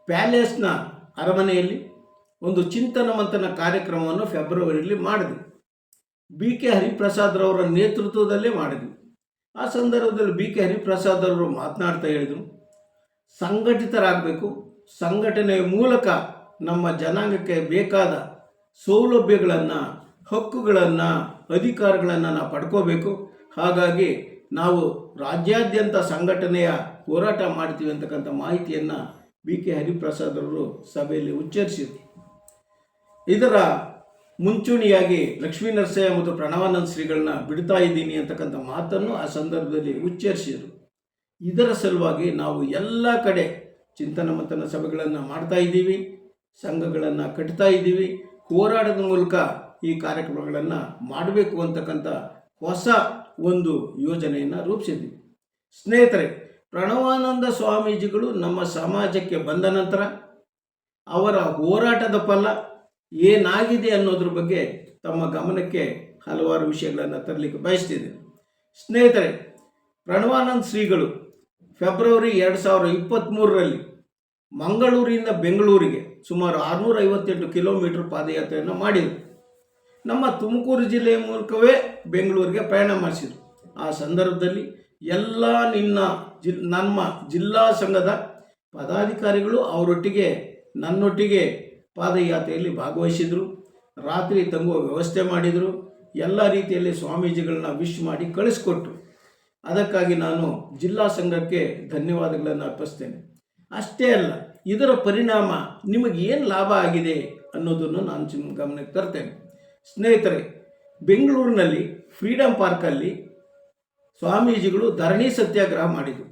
ಪ್ಯಾಲೇಸ್ನ ಅರಮನೆಯಲ್ಲಿ ಒಂದು ಚಿಂತನ ಮಂಥನ ಕಾರ್ಯಕ್ರಮವನ್ನು ಫೆಬ್ರವರಿಯಲ್ಲಿ ಮಾಡಿದ್ವಿ. ಬಿ ಕೆ ಹರಿಪ್ರಸಾದ್ರವರ ನೇತೃತ್ವದಲ್ಲೇ ಮಾಡಿದ್ವಿ. ಆ ಸಂದರ್ಭದಲ್ಲಿ ಬಿ ಕೆ ಹರಿಪ್ರಸಾದ್ ಅವರು ಮಾತನಾಡ್ತಾ ಹೇಳಿದರು, ಸಂಘಟಿತರಾಗಬೇಕು, ಸಂಘಟನೆಯ ಮೂಲಕ ನಮ್ಮ ಜನಾಂಗಕ್ಕೆ ಬೇಕಾದ ಸೌಲಭ್ಯಗಳನ್ನು, ಹಕ್ಕುಗಳನ್ನು, ಅಧಿಕಾರಗಳನ್ನು ನಾವು ಪಡ್ಕೋಬೇಕು. ಹಾಗಾಗಿ ನಾವು ರಾಜ್ಯಾದ್ಯಂತ ಸಂಘಟನೆಯ ಹೋರಾಟ ಮಾಡ್ತೀವಿ ಅಂತಕ್ಕಂಥ ಮಾಹಿತಿಯನ್ನು ಬಿ ಕೆ ಹರಿಪ್ರಸಾದ್ ಅವರು ಸಭೆಯಲ್ಲಿ ಉಚ್ಚರಿಸಿದರು. ಇದರ ಮುಂಚೂಣಿಯಾಗಿ ಲಕ್ಷ್ಮೀನರಸಯ್ಯ ಮತ್ತು ಪ್ರಣವಾನಂದ ಶ್ರೀಗಳನ್ನ ಬಿಡ್ತಾ ಇದ್ದೀನಿ ಅಂತಕ್ಕಂಥ ಮಾತನ್ನು ಆ ಸಂದರ್ಭದಲ್ಲಿ ಉಚ್ಚರಿಸಿದರು. ಇದರ ಸಲುವಾಗಿ ನಾವು ಎಲ್ಲ ಕಡೆ ಚಿಂತನ ಮಂಥನ ಸಭೆಗಳನ್ನು ಮಾಡ್ತಾ ಇದ್ದೀವಿ, ಸಂಘಗಳನ್ನು ಕಟ್ತಾ ಇದ್ದೀವಿ, ಹೋರಾಟದ ಮೂಲಕ ಈ ಕಾರ್ಯಕ್ರಮಗಳನ್ನು ಮಾಡಬೇಕು ಅಂತಕ್ಕಂಥ ಹೊಸ ಒಂದು ಯೋಜನೆಯನ್ನು ರೂಪಿಸಿದ್ದೀವಿ. ಸ್ನೇಹಿತರೆ, ಪ್ರಣವಾನಂದ ಸ್ವಾಮೀಜಿಗಳು ನಮ್ಮ ಸಮಾಜಕ್ಕೆ ಬಂದ ನಂತರ ಅವರ ಹೋರಾಟದ ಫಲ ಏನಾಗಿದೆ ಅನ್ನೋದ್ರ ಬಗ್ಗೆ ತಮ್ಮ ಗಮನಕ್ಕೆ ಹಲವಾರು ವಿಷಯಗಳನ್ನು ತರಲಿಕ್ಕೆ ಬಯಸ್ತಿದ್ದೇನೆ. ಸ್ನೇಹಿತರೆ, ಪ್ರಣವಾನಂದ ಶ್ರೀಗಳು ಫೆಬ್ರವರಿ 2023ರಲ್ಲಿ ಮಂಗಳೂರಿನಿಂದ ಬೆಂಗಳೂರಿಗೆ ಸುಮಾರು 658 ಕಿಲೋಮೀಟರ್ ಪಾದಯಾತ್ರೆಯನ್ನು ಮಾಡಿದರು. ನಮ್ಮ ತುಮಕೂರು ಜಿಲ್ಲೆಯ ಮೂಲಕವೇ ಬೆಂಗಳೂರಿಗೆ ಪ್ರಯಾಣ ಮಾಡಿಸಿದರು. ಆ ಸಂದರ್ಭದಲ್ಲಿ ಎಲ್ಲ ನಮ್ಮ ಜಿಲ್ಲಾ ಸಂಘದ ಪದಾಧಿಕಾರಿಗಳು ಅವರೊಟ್ಟಿಗೆ ನನ್ನೊಟ್ಟಿಗೆ ಪಾದಯಾತ್ರೆಯಲ್ಲಿ ಭಾಗವಹಿಸಿದರು. ರಾತ್ರಿ ತಂಗುವ ವ್ಯವಸ್ಥೆ ಮಾಡಿದರು. ಎಲ್ಲ ರೀತಿಯಲ್ಲಿ ಸ್ವಾಮೀಜಿಗಳನ್ನ ವಿಶ್ ಮಾಡಿ ಕಳಿಸ್ಕೊಟ್ರು. ಅದಕ್ಕಾಗಿ ನಾನು ಜಿಲ್ಲಾ ಸಂಘಕ್ಕೆ ಧನ್ಯವಾದಗಳನ್ನು ಅರ್ಪಿಸ್ತೇನೆ. ಅಷ್ಟೇ ಅಲ್ಲ, ಇದರ ಪರಿಣಾಮ ನಿಮಗೇನು ಲಾಭ ಆಗಿದೆ ಅನ್ನೋದನ್ನು ನಾನು ನಿಮ್ಮ ಗಮನಕ್ಕೆ ತರ್ತೇನೆ. ಸ್ನೇಹಿತರೆ, ಬೆಂಗಳೂರಿನಲ್ಲಿ ಫ್ರೀಡಮ್ ಪಾರ್ಕಲ್ಲಿ ಸ್ವಾಮೀಜಿಗಳು ಧರಣಿ ಸತ್ಯಾಗ್ರಹ ಮಾಡಿದರು,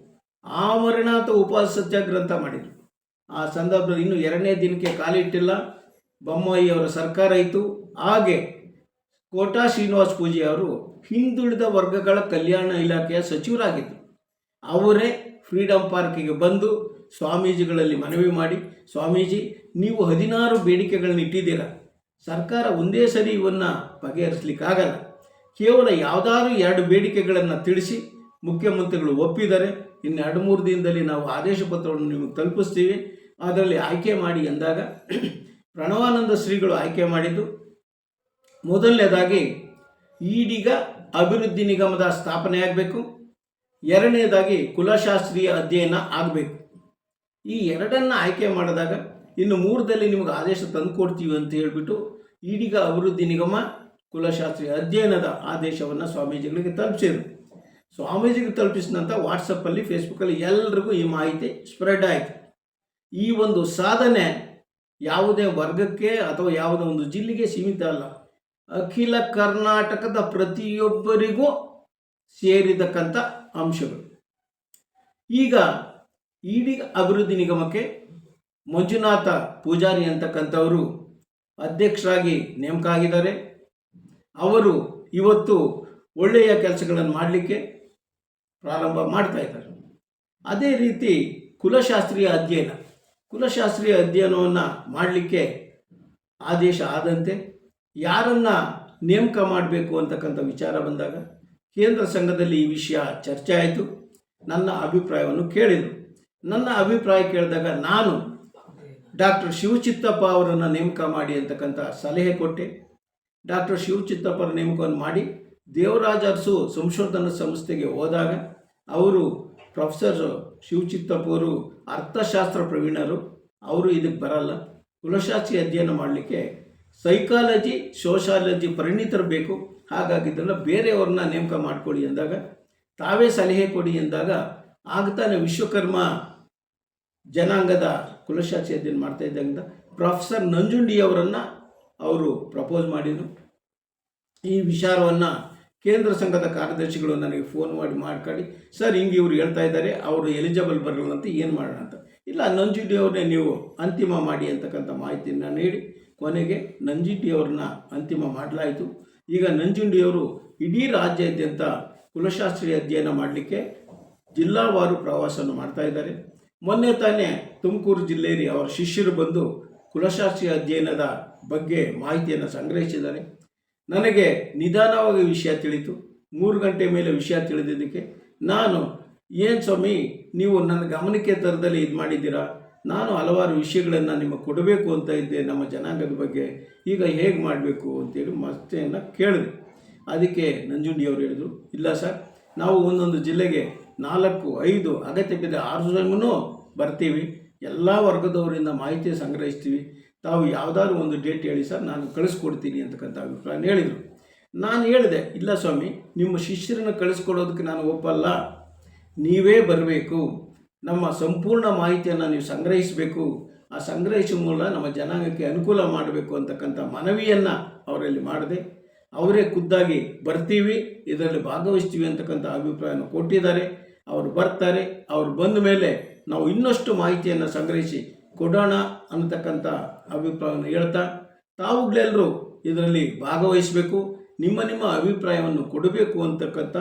ಆಮರಣಾಂತ ಉಪವಾಸ ಸತ್ಯಾಗ್ರಹ ಅಂತ ಮಾಡಿದರು. ಆ ಸಂದರ್ಭದಲ್ಲಿ ಇನ್ನೂ 2ನೇ ದಿನಕ್ಕೆ ಕಾಲಿಟ್ಟಿಲ್ಲ, ಬೊಮ್ಮಾಯಿ ಅವರ ಸರ್ಕಾರ ಇತ್ತು. ಹಾಗೆ ಕೋಟಾ ಶ್ರೀನಿವಾಸ ಪೂಜೆ ಅವರು ಹಿಂದುಳಿದ ವರ್ಗಗಳ ಕಲ್ಯಾಣ ಇಲಾಖೆಯ ಸಚಿವರಾಗಿದ್ದರು. ಅವರೇ ಫ್ರೀಡಂ ಪಾರ್ಕಿಗೆ ಬಂದು ಸ್ವಾಮೀಜಿಗಳಲ್ಲಿ ಮನವಿ ಮಾಡಿ, ಸ್ವಾಮೀಜಿ ನೀವು 16 ಬೇಡಿಕೆಗಳನ್ನ ಇಟ್ಟಿದ್ದೀರ, ಸರ್ಕಾರ ಒಂದೇ ಸರಿ ಇವನ್ನು ಬಗೆಹರಿಸಲಿಕ್ಕಾಗಲ್ಲ, ಕೇವಲ ಯಾವುದಾದ್ರೂ 2 ಬೇಡಿಕೆಗಳನ್ನು ತಿಳಿಸಿ ಮುಖ್ಯಮಂತ್ರಿಗಳು ಒಪ್ಪಿದ್ದಾರೆ, ಇನ್ನು 2-3 ದಿನದಲ್ಲಿ ನಾವು ಆದೇಶ ಪತ್ರವನ್ನು ನಿಮಗೆ ತಲುಪಿಸ್ತೀವಿ, ಅದರಲ್ಲಿ ಆಯ್ಕೆ ಮಾಡಿ ಎಂದಾಗ ಪ್ರಣವಾನಂದ ಶ್ರೀಗಳು ಆಯ್ಕೆ ಮಾಡಿದ್ದು ಮೊದಲನೇದಾಗಿ ಈಡಿಗ ಅಭಿವೃದ್ಧಿ ನಿಗಮದ ಸ್ಥಾಪನೆ ಆಗಬೇಕು, ಎರಡನೇದಾಗಿ ಕುಲಶಾಸ್ತ್ರೀಯ ಅಧ್ಯಯನ ಆಗಬೇಕು. ಈ ಎರಡನ್ನು ಆಯ್ಕೆ ಮಾಡಿದಾಗ ಇನ್ನು 3ರಲ್ಲಿ ನಿಮಗೆ ಆದೇಶ ತಂದು ಕೊಡ್ತೀವಿ ಅಂತ ಹೇಳಿಬಿಟ್ಟು ಈಡಿಗ ಅಭಿವೃದ್ಧಿ ನಿಗಮ ಕುಲಶಾಸ್ತ್ರೀಯ ಅಧ್ಯಯನದ ಆದೇಶವನ್ನು ಸ್ವಾಮೀಜಿಗಳಿಗೆ ತಲುಪಿಸಿದರು. ಸ್ವಾಮೀಜಿಗೆ ತಲುಪಿಸಿದ ನಂತರ ವಾಟ್ಸಪ್ಪಲ್ಲಿ ಫೇಸ್ಬುಕ್ಕಲ್ಲಿ ಎಲ್ಲರಿಗೂ ಈ ಮಾಹಿತಿ ಸ್ಪ್ರೆಡ್ ಆಯಿತು. ಈ ಒಂದು ಸಾಧನೆ ಯಾವುದೇ ವರ್ಗಕ್ಕೆ ಅಥವಾ ಯಾವುದೇ ಒಂದು ಜಿಲ್ಲೆಗೆ ಸೀಮಿತ ಅಲ್ಲ, ಅಖಿಲ ಕರ್ನಾಟಕದ ಪ್ರತಿಯೊಬ್ಬರಿಗೂ ಸೇರಿದಕ್ಕಂಥ ಅಂಶಗಳು. ಈಗ ಇಡೀ ಅಭಿವೃದ್ಧಿ ನಿಗಮಕ್ಕೆ ಮಂಜುನಾಥ ಪೂಜಾರಿ ಅಂತಕ್ಕಂಥವರು ಅಧ್ಯಕ್ಷರಾಗಿ ನೇಮಕ ಆಗಿದ್ದಾರೆ. ಅವರು ಇವತ್ತು ಒಳ್ಳೆಯ ಕೆಲಸಗಳನ್ನು ಮಾಡಲಿಕ್ಕೆ ಪ್ರಾರಂಭ ಮಾಡ್ತಾ ಇದ್ದಾರೆ. ಅದೇ ರೀತಿ ಕುಲಶಾಸ್ತ್ರೀಯ ಅಧ್ಯಯನವನ್ನು ಮಾಡಲಿಕ್ಕೆ ಆದೇಶ ಆದಂತೆ ಯಾರನ್ನು ನೇಮಕ ಮಾಡಬೇಕು ಅಂತಕ್ಕಂಥ ವಿಚಾರ ಬಂದಾಗ ಕೇಂದ್ರ ಸಂಘದಲ್ಲಿ ಈ ವಿಷಯ ಚರ್ಚೆ ಆಯಿತು. ನನ್ನ ಅಭಿಪ್ರಾಯವನ್ನು ಕೇಳಿದರು. ನನ್ನ ಅಭಿಪ್ರಾಯ ಕೇಳಿದಾಗ ನಾನು ಡಾಕ್ಟರ್ ಶಿವಚಿತ್ತಪ್ಪ ಅವರನ್ನು ನೇಮಕ ಮಾಡಿ ಅಂತಕ್ಕಂಥ ಸಲಹೆ ಕೊಟ್ಟೆ. ಡಾಕ್ಟರ್ ಶಿವಚಿತ್ತಪ್ಪರ ನೇಮಕವನ್ನು ಮಾಡಿ ದೇವರಾಜ ಅರಸು ಸಂಶೋಧನಾ ಸಂಸ್ಥೆಗೆ ಹೋದಾಗ ಅವರು ಪ್ರೊಫೆಸರ್ ಶಿವಚಿತ್ತಪ್ಪ ಅವರು ಅರ್ಥಶಾಸ್ತ್ರ ಪ್ರವೀಣರು, ಅವರು ಇದಕ್ಕೆ ಬರಲ್ಲ, ಕುಲಶಾಸ್ತ್ರೀಯ ಅಧ್ಯಯನ ಮಾಡಲಿಕ್ಕೆ ಸೈಕಾಲಜಿ ಸೋಷಾಲಜಿ ಪರಿಣಿತರು ಬೇಕು, ಹಾಗಾಗಿ ಇದೆಲ್ಲ ಬೇರೆಯವ್ರನ್ನ ನೇಮಕ ಮಾಡಿಕೊಡಿ ಎಂದಾಗ, ತಾವೇ ಸಲಹೆ ಕೊಡಿ ಎಂದಾಗ ಆಗ್ತಾನೆ ವಿಶ್ವಕರ್ಮ ಜನಾಂಗದ ಕುಲಶಾಸ್ತ್ರೀಯ ಅಧ್ಯಯನ ಮಾಡ್ತಾ ಇದ್ದಾಗ ಪ್ರೊಫೆಸರ್ ನಂಜುಂಡಿಯವರನ್ನು ಅವರು ಪ್ರಪೋಸ್ ಮಾಡಿದರು. ಈ ವಿಚಾರವನ್ನು ಕೇಂದ್ರ ಸಂಘದ ಕಾರ್ಯದರ್ಶಿಗಳು ನನಗೆ ಫೋನ್ ಮಾಡಿ ಸರ್ ಹಿಂಗೆ ಇವರು ಹೇಳ್ತಾ ಇದ್ದಾರೆ, ಅವರು ಎಲಿಜಿಬಲ್ ಬರಲ್ಲ ಅಂತ ಏನು ಮಾಡೋಣ ಅಂತ. ಇಲ್ಲ, ನಂಜುಂಡಿಯವ್ರನ್ನೇ ನೀವು ಅಂತಿಮ ಮಾಡಿ ಅಂತಕ್ಕಂಥ ಮಾಹಿತಿಯನ್ನು ನೀಡಿ ಕೊನೆಗೆ ನಂಜುಂಡಿಯವ್ರನ್ನ ಅಂತಿಮ ಮಾಡಲಾಯಿತು. ಈಗ ನಂಜುಂಡಿಯವರು ಇಡೀ ರಾಜ್ಯಾದ್ಯಂತ ಕುಲಶಾಸ್ತ್ರೀಯ ಅಧ್ಯಯನ ಮಾಡಲಿಕ್ಕೆ ಜಿಲ್ಲಾವಾರು ಪ್ರವಾಸವನ್ನು ಮಾಡ್ತಾ ಇದ್ದಾರೆ. ಮೊನ್ನೆ ತಾನೇ ತುಮಕೂರು ಜಿಲ್ಲೆಯಲ್ಲಿ ಅವರ ಶಿಷ್ಯರು ಬಂದು ಕುಲಶಾಸ್ತ್ರೀಯ ಅಧ್ಯಯನದ ಬಗ್ಗೆ ಮಾಹಿತಿಯನ್ನು ಸಂಗ್ರಹಿಸಿದ್ದಾರೆ. ನನಗೆ ನಿಧಾನವಾಗಿ ವಿಷಯ ತಿಳಿತು. 3 ಗಂಟೆ ಮೇಲೆ ವಿಷಯ ತಿಳಿದಿದ್ದಕ್ಕೆ ನಾನು, ಏನು ಸ್ವಾಮಿ ನೀವು ನನ್ನ ಗಮನಕ್ಕೆ ತರದಲ್ಲಿ ಇದು ಮಾಡಿದ್ದೀರಾ, ನಾನು ಹಲವಾರು ವಿಷಯಗಳನ್ನು ನಿಮಗೆ ಕೊಡಬೇಕು ಅಂತ ಇದ್ದೆ ನಮ್ಮ ಜನಾಂಗದ ಬಗ್ಗೆ, ಈಗ ಹೇಗೆ ಮಾಡಬೇಕು ಅಂತೇಳಿ ಮತ್ತೆಯನ್ನು ಕೇಳಿದೆ. ಅದಕ್ಕೆ ನಂಜುಂಡಿಯವರು ಹೇಳಿದರು, ಇಲ್ಲ ಸರ್, ನಾವು ಒಂದೊಂದು ಜಿಲ್ಲೆಗೆ 4-5 ಅಗತ್ಯ ಬಿದ್ದ 6 ಜನೂ ಬರ್ತೀವಿ, ಎಲ್ಲ ವರ್ಗದವರಿಂದ ಮಾಹಿತಿ ಸಂಗ್ರಹಿಸ್ತೀವಿ, ತಾವು ಯಾವುದಾದ್ರು ಒಂದು ಡೇಟ್ ಹೇಳಿ ಸರ್, ನಾನು ಕಳಿಸ್ಕೊಡ್ತೀನಿ ಅಂತಕ್ಕಂಥ ಅಭಿಪ್ರಾಯ ಹೇಳಿದರು. ನಾನು ಹೇಳಿದೆ, ಇಲ್ಲ ಸ್ವಾಮಿ, ನಿಮ್ಮ ಶಿಷ್ಯರನ್ನು ಕಳಿಸ್ಕೊಡೋದಕ್ಕೆ ನಾನು ಒಪ್ಪಲ್ಲ, ನೀವೇ ಬರಬೇಕು, ನಮ್ಮ ಸಂಪೂರ್ಣ ಮಾಹಿತಿಯನ್ನು ನೀವು ಸಂಗ್ರಹಿಸಬೇಕು, ಆ ಸಂಗ್ರಹಿಸುವ ಮೂಲ ನಮ್ಮ ಜನಾಂಗಕ್ಕೆ ಅನುಕೂಲ ಮಾಡಬೇಕು ಅಂತಕ್ಕಂಥ ಮನವಿಯನ್ನು ಅವರಲ್ಲಿ ಮಾಡಿದೆ. ಅವರೇ ಖುದ್ದಾಗಿ ಬರ್ತೀವಿ, ಇದರಲ್ಲಿ ಭಾಗವಹಿಸ್ತೀವಿ ಅಂತಕ್ಕಂಥ ಅಭಿಪ್ರಾಯವನ್ನು ಕೊಟ್ಟಿದ್ದಾರೆ. ಅವರು ಬರ್ತಾರೆ. ಅವರು ಬಂದ ಮೇಲೆ ನಾವು ಇನ್ನಷ್ಟು ಮಾಹಿತಿಯನ್ನು ಸಂಗ್ರಹಿಸಿ ಕೊಡೋಣ ಅನ್ನತಕ್ಕಂಥ ಅಭಿಪ್ರಾಯವನ್ನು ಹೇಳ್ತಾ, ತಾವುಗಳೆಲ್ಲರೂ ಇದರಲ್ಲಿ ಭಾಗವಹಿಸಬೇಕು, ನಿಮ್ಮ ಅಭಿಪ್ರಾಯವನ್ನು ಕೊಡಬೇಕು ಅಂತಕ್ಕಂಥ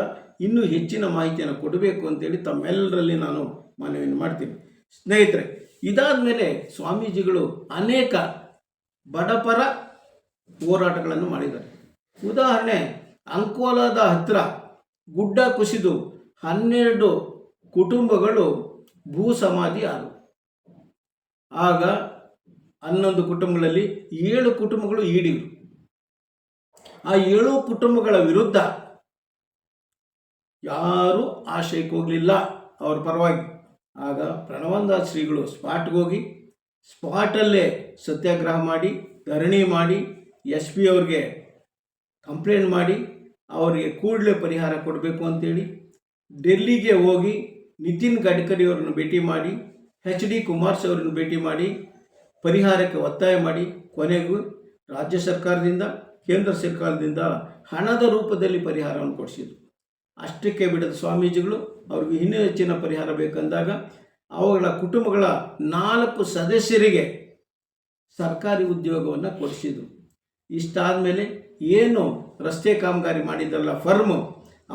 ಇನ್ನೂ ಹೆಚ್ಚಿನ ಮಾಹಿತಿಯನ್ನು ಕೊಡಬೇಕು ಅಂತೇಳಿ ತಮ್ಮೆಲ್ಲರಲ್ಲಿ ನಾನು ಮನವಿಯನ್ನು ಮಾಡ್ತೀನಿ. ಸ್ನೇಹಿತರೆ, ಇದಾದ ಮೇಲೆ ಸ್ವಾಮೀಜಿಗಳು ಅನೇಕ ಬಡಪರ ಹೋರಾಟಗಳನ್ನು ಮಾಡಿದ್ದಾರೆ. ಉದಾಹರಣೆ, ಅಂಕೋಲಾದ ಹತ್ತಿರ ಗುಡ್ಡ ಕುಸಿದು 12 ಕುಟುಂಬಗಳು ಭೂ ಸಮಾಧಿ ಆದವು. ಆಗ 11 ಕುಟುಂಬಗಳಲ್ಲಿ 7 ಕುಟುಂಬಗಳು ಈಡಿಗಳು. ಆ 7 ಕುಟುಂಬಗಳ ವಿರುದ್ಧ ಯಾರೂ ಆಶಯಕ್ಕೆ ಹೋಗಲಿಲ್ಲ ಅವರ ಪರವಾಗಿ. ಆಗ ಪ್ರಣವಾನಂದ ಶ್ರೀಗಳು ಸ್ಪಾಟ್ಗೆ ಹೋಗಿ ಸ್ಪಾಟಲ್ಲೇ ಸತ್ಯಾಗ್ರಹ ಮಾಡಿ, ಧರಣಿ ಮಾಡಿ, SP ಅವ್ರಿಗೆ ಕಂಪ್ಲೇಂಟ್ ಮಾಡಿ ಅವರಿಗೆ ಕೂಡಲೇ ಪರಿಹಾರ ಕೊಡಬೇಕು ಅಂತೇಳಿ ಡೆಲ್ಲಿಗೆ ಹೋಗಿ ನಿತಿನ್ ಗಡ್ಕರಿ ಅವರನ್ನು ಭೇಟಿ ಮಾಡಿ, HD ಕುಮಾರಸ್ವಾಮಿ ಅವರನ್ನು ಭೇಟಿ ಮಾಡಿ ಪರಿಹಾರಕ್ಕೆ ಒತ್ತಾಯ ಮಾಡಿ, ಕೊನೆಗೂ ರಾಜ್ಯ ಸರ್ಕಾರದಿಂದ ಕೇಂದ್ರ ಸರ್ಕಾರದಿಂದ ಹಣದ ರೂಪದಲ್ಲಿ ಪರಿಹಾರವನ್ನು ಕೊಡಿಸಿದರು. ಅಷ್ಟಕ್ಕೆ ಬಿಡದ ಸ್ವಾಮೀಜಿಗಳು ಅವ್ರಿಗೆ ಇನ್ನೂ ಹೆಚ್ಚಿನ ಪರಿಹಾರ ಬೇಕಂದಾಗ ಅವುಗಳ ಕುಟುಂಬಗಳ 4 ಸದಸ್ಯರಿಗೆ ಸರ್ಕಾರಿ ಉದ್ಯೋಗವನ್ನು ಕೊಡಿಸಿದರು. ಇಷ್ಟಾದ ಮೇಲೆ ಏನು ರಸ್ತೆ ಕಾಮಗಾರಿ ಮಾಡಿದ್ರಲ್ಲ ಫರ್ಮು,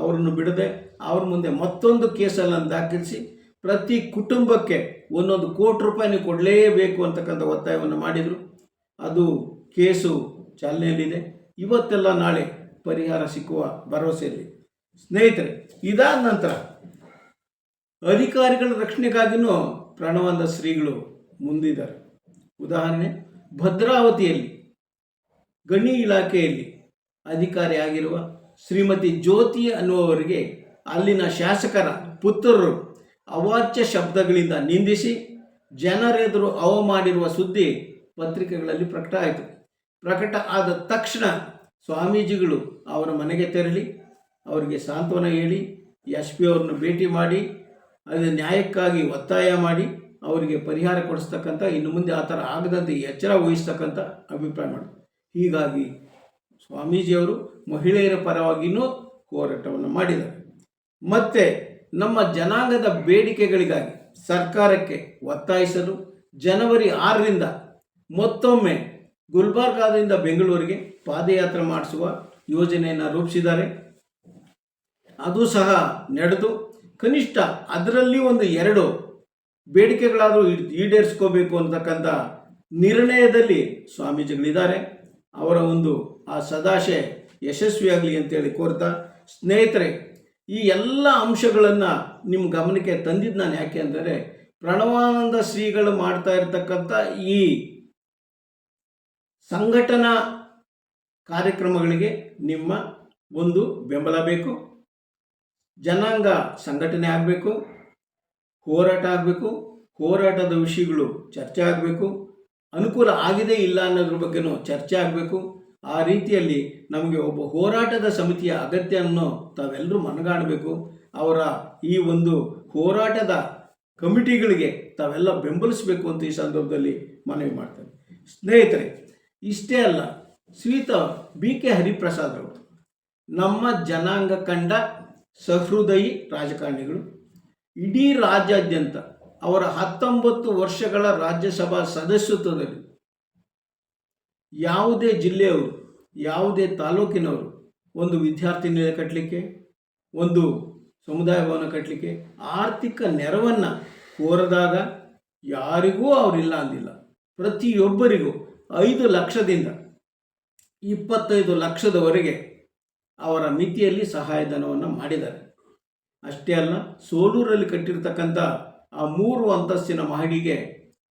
ಅವರನ್ನು ಬಿಡದೆ ಅವ್ರ ಮುಂದೆ ಮತ್ತೊಂದು ಕೇಸನ್ನು ದಾಖಲಿಸಿ ಪ್ರತಿ ಕುಟುಂಬಕ್ಕೆ 1 ಕೋಟಿ ರೂಪಾಯಿ ಕೊಡಲೇಬೇಕು ಅಂತಕ್ಕಂಥ ಒತ್ತಾಯವನ್ನು ಮಾಡಿದರು. ಅದು ಕೇಸು ಚಾಲನೆಯಲ್ಲಿದೆ. ಇವತ್ತೆಲ್ಲ ನಾಳೆ ಪರಿಹಾರ ಸಿಕ್ಕುವ ಭರವಸೆಯಲ್ಲಿ. ಸ್ನೇಹಿತರೆ, ಇದಾದ ನಂತರ ಅಧಿಕಾರಿಗಳ ರಕ್ಷಣೆಗಾಗಿಯೂ ಪ್ರಣವಾನಂದ ಶ್ರೀಗಳು ಮುಂದಿದ್ದಾರೆ. ಉದಾಹರಣೆ, ಭದ್ರಾವತಿಯಲ್ಲಿ ಗಣಿ ಇಲಾಖೆಯಲ್ಲಿ ಅಧಿಕಾರಿ ಆಗಿರುವ ಶ್ರೀಮತಿ ಜ್ಯೋತಿ ಅನ್ನುವವರಿಗೆ ಅಲ್ಲಿನ ಶಾಸಕರ ಪುತ್ರರು ಅವಾಚ್ಯ ಶಬ್ದಗಳಿಂದ ನಿಂದಿಸಿ ಜನರೆದುರು ಅವಮಾನಿರುವ ಸುದ್ದಿ ಪತ್ರಿಕೆಗಳಲ್ಲಿ ಪ್ರಕಟ ಆಯಿತು. ಪ್ರಕಟ ಆದ ತಕ್ಷಣ ಸ್ವಾಮೀಜಿಗಳು ಅವರ ಮನೆಗೆ ತೆರಳಿ ಅವರಿಗೆ ಸಾಂತ್ವನ ಹೇಳಿ SP ಅವ್ರನ್ನ ಭೇಟಿ ಮಾಡಿ ಅದರ ನ್ಯಾಯಕ್ಕಾಗಿ ಒತ್ತಾಯ ಮಾಡಿ ಅವರಿಗೆ ಪರಿಹಾರ ಕೊಡಿಸ್ತಕ್ಕಂಥ, ಇನ್ನು ಮುಂದೆ ಆ ಥರ ಆಗದಂತೆ ಎಚ್ಚರ ವಹಿಸ್ತಕ್ಕಂಥ ಅಭಿಪ್ರಾಯ ಮಾಡಿ. ಹೀಗಾಗಿ ಸ್ವಾಮೀಜಿಯವರು ಮಹಿಳೆಯರ ಪರವಾಗಿಯೂ ಹೋರಾಟವನ್ನು ಮಾಡಿದ್ದಾರೆ. ಮತ್ತು ನಮ್ಮ ಜನಾಂಗದ ಬೇಡಿಕೆಗಳಿಗಾಗಿ ಸರ್ಕಾರಕ್ಕೆ ಒತ್ತಾಯಿಸಲು ಜನವರಿ 6ರಿಂದ ಮತ್ತೊಮ್ಮೆ ಗುಲ್ಬರ್ಗಾದಿಂದ ಬೆಂಗಳೂರಿಗೆ ಪಾದಯಾತ್ರೆ ಮಾಡಿಸುವ ಯೋಜನೆಯನ್ನು ರೂಪಿಸಿದ್ದಾರೆ. ಅದು ಸಹ ನಡೆದು ಕನಿಷ್ಠ ಅದರಲ್ಲಿ 2 ಬೇಡಿಕೆಗಳಾದರೂ ಈಡೇರಿಸ್ಕೋಬೇಕು ಅಂತಕ್ಕಂಥ ನಿರ್ಣಯದಲ್ಲಿ ಸ್ವಾಮೀಜಿಗಳಿದ್ದಾರೆ. ಅವರ ಆ ಸದಾಶೆ ಯಶಸ್ವಿಯಾಗಲಿ ಅಂತೇಳಿ ಕೋರ್ತಾ, ಸ್ನೇಹಿತರೆ, ಈ ಎಲ್ಲ ಅಂಶಗಳನ್ನು ನಿಮ್ಮ ಗಮನಕ್ಕೆ ತಂದಿದ್ದು ನಾನು ಯಾಕೆ ಅಂದರೆ, ಪ್ರಣವಾನಂದ ಶ್ರೀಗಳು ಮಾಡ್ತಾ ಇರತಕ್ಕಂಥ ಈ ಸಂಘಟನಾ ಕಾರ್ಯಕ್ರಮಗಳಿಗೆ ನಿಮ್ಮ ಬೆಂಬಲ ಬೇಕು. ಜನಾಂಗ ಸಂಘಟನೆ ಆಗಬೇಕು, ಹೋರಾಟ ಆಗಬೇಕು, ಹೋರಾಟದ ವಿಷಯಗಳು ಚರ್ಚೆ ಆಗಬೇಕು, ಅನುಕೂಲ ಆಗಿದೆ ಇಲ್ಲ ಅನ್ನೋದ್ರ ಬಗ್ಗೆನೂ ಚರ್ಚೆ ಆಗಬೇಕು. ಆ ರೀತಿಯಲ್ಲಿ ನಮಗೆ ಒಬ್ಬ ಹೋರಾಟದ ಸಮಿತಿಯ ಅಗತ್ಯವನ್ನು ತಾವೆಲ್ಲರೂ ಮನಗಾಣಬೇಕು. ಅವರ ಈ ಹೋರಾಟದ ಕಮಿಟಿಗಳಿಗೆ ತಾವೆಲ್ಲ ಬೆಂಬಲಿಸಬೇಕು ಅಂತ ಈ ಸಂದರ್ಭದಲ್ಲಿ ಮನವಿ ಮಾಡ್ತೇನೆ. ಸ್ನೇಹಿತರೆ, ಇಷ್ಟೇ ಅಲ್ಲ, ಶ್ರೀಯುತ BK ಹರಿಪ್ರಸಾದ್ ಅವರು ನಮ್ಮ ಜನಾಂಗ ಕಂಡ ಸಹೃದಯಿ ರಾಜಕಾರಣಿಗಳು. ಇಡೀ ರಾಜ್ಯಾದ್ಯಂತ ಅವರ 19 ವರ್ಷಗಳ ರಾಜ್ಯಸಭಾ ಸದಸ್ಯತ್ವದಲ್ಲಿ ಯಾವುದೇ ಜಿಲ್ಲೆಯವರು, ಯಾವುದೇ ತಾಲೂಕಿನವರು ವಿದ್ಯಾರ್ಥಿ ನಿಲಯ ಕಟ್ಟಲಿಕ್ಕೆ, ಸಮುದಾಯ ಭವನ ಕಟ್ಟಲಿಕ್ಕೆ ಆರ್ಥಿಕ ನೆರವನ್ನು ಕೋರಿದಾಗ ಯಾರಿಗೂ ಅವರಿಲ್ಲ ಅಂದಿಲ್ಲ. ಪ್ರತಿಯೊಬ್ಬರಿಗೂ 5 ಲಕ್ಷದಿಂದ 25 ಲಕ್ಷದವರೆಗೆ ಅವರ ಮಿತಿಯಲ್ಲಿ ಸಹಾಯಧನವನ್ನು ಮಾಡಿದ್ದಾರೆ. ಅಷ್ಟೇ ಅಲ್ಲ, ಸೋಲೂರಲ್ಲಿ ಕಟ್ಟಿರ್ತಕ್ಕಂಥ ಆ 3 ಅಂತಸ್ತಿನ ಮಹಡಿಗೆ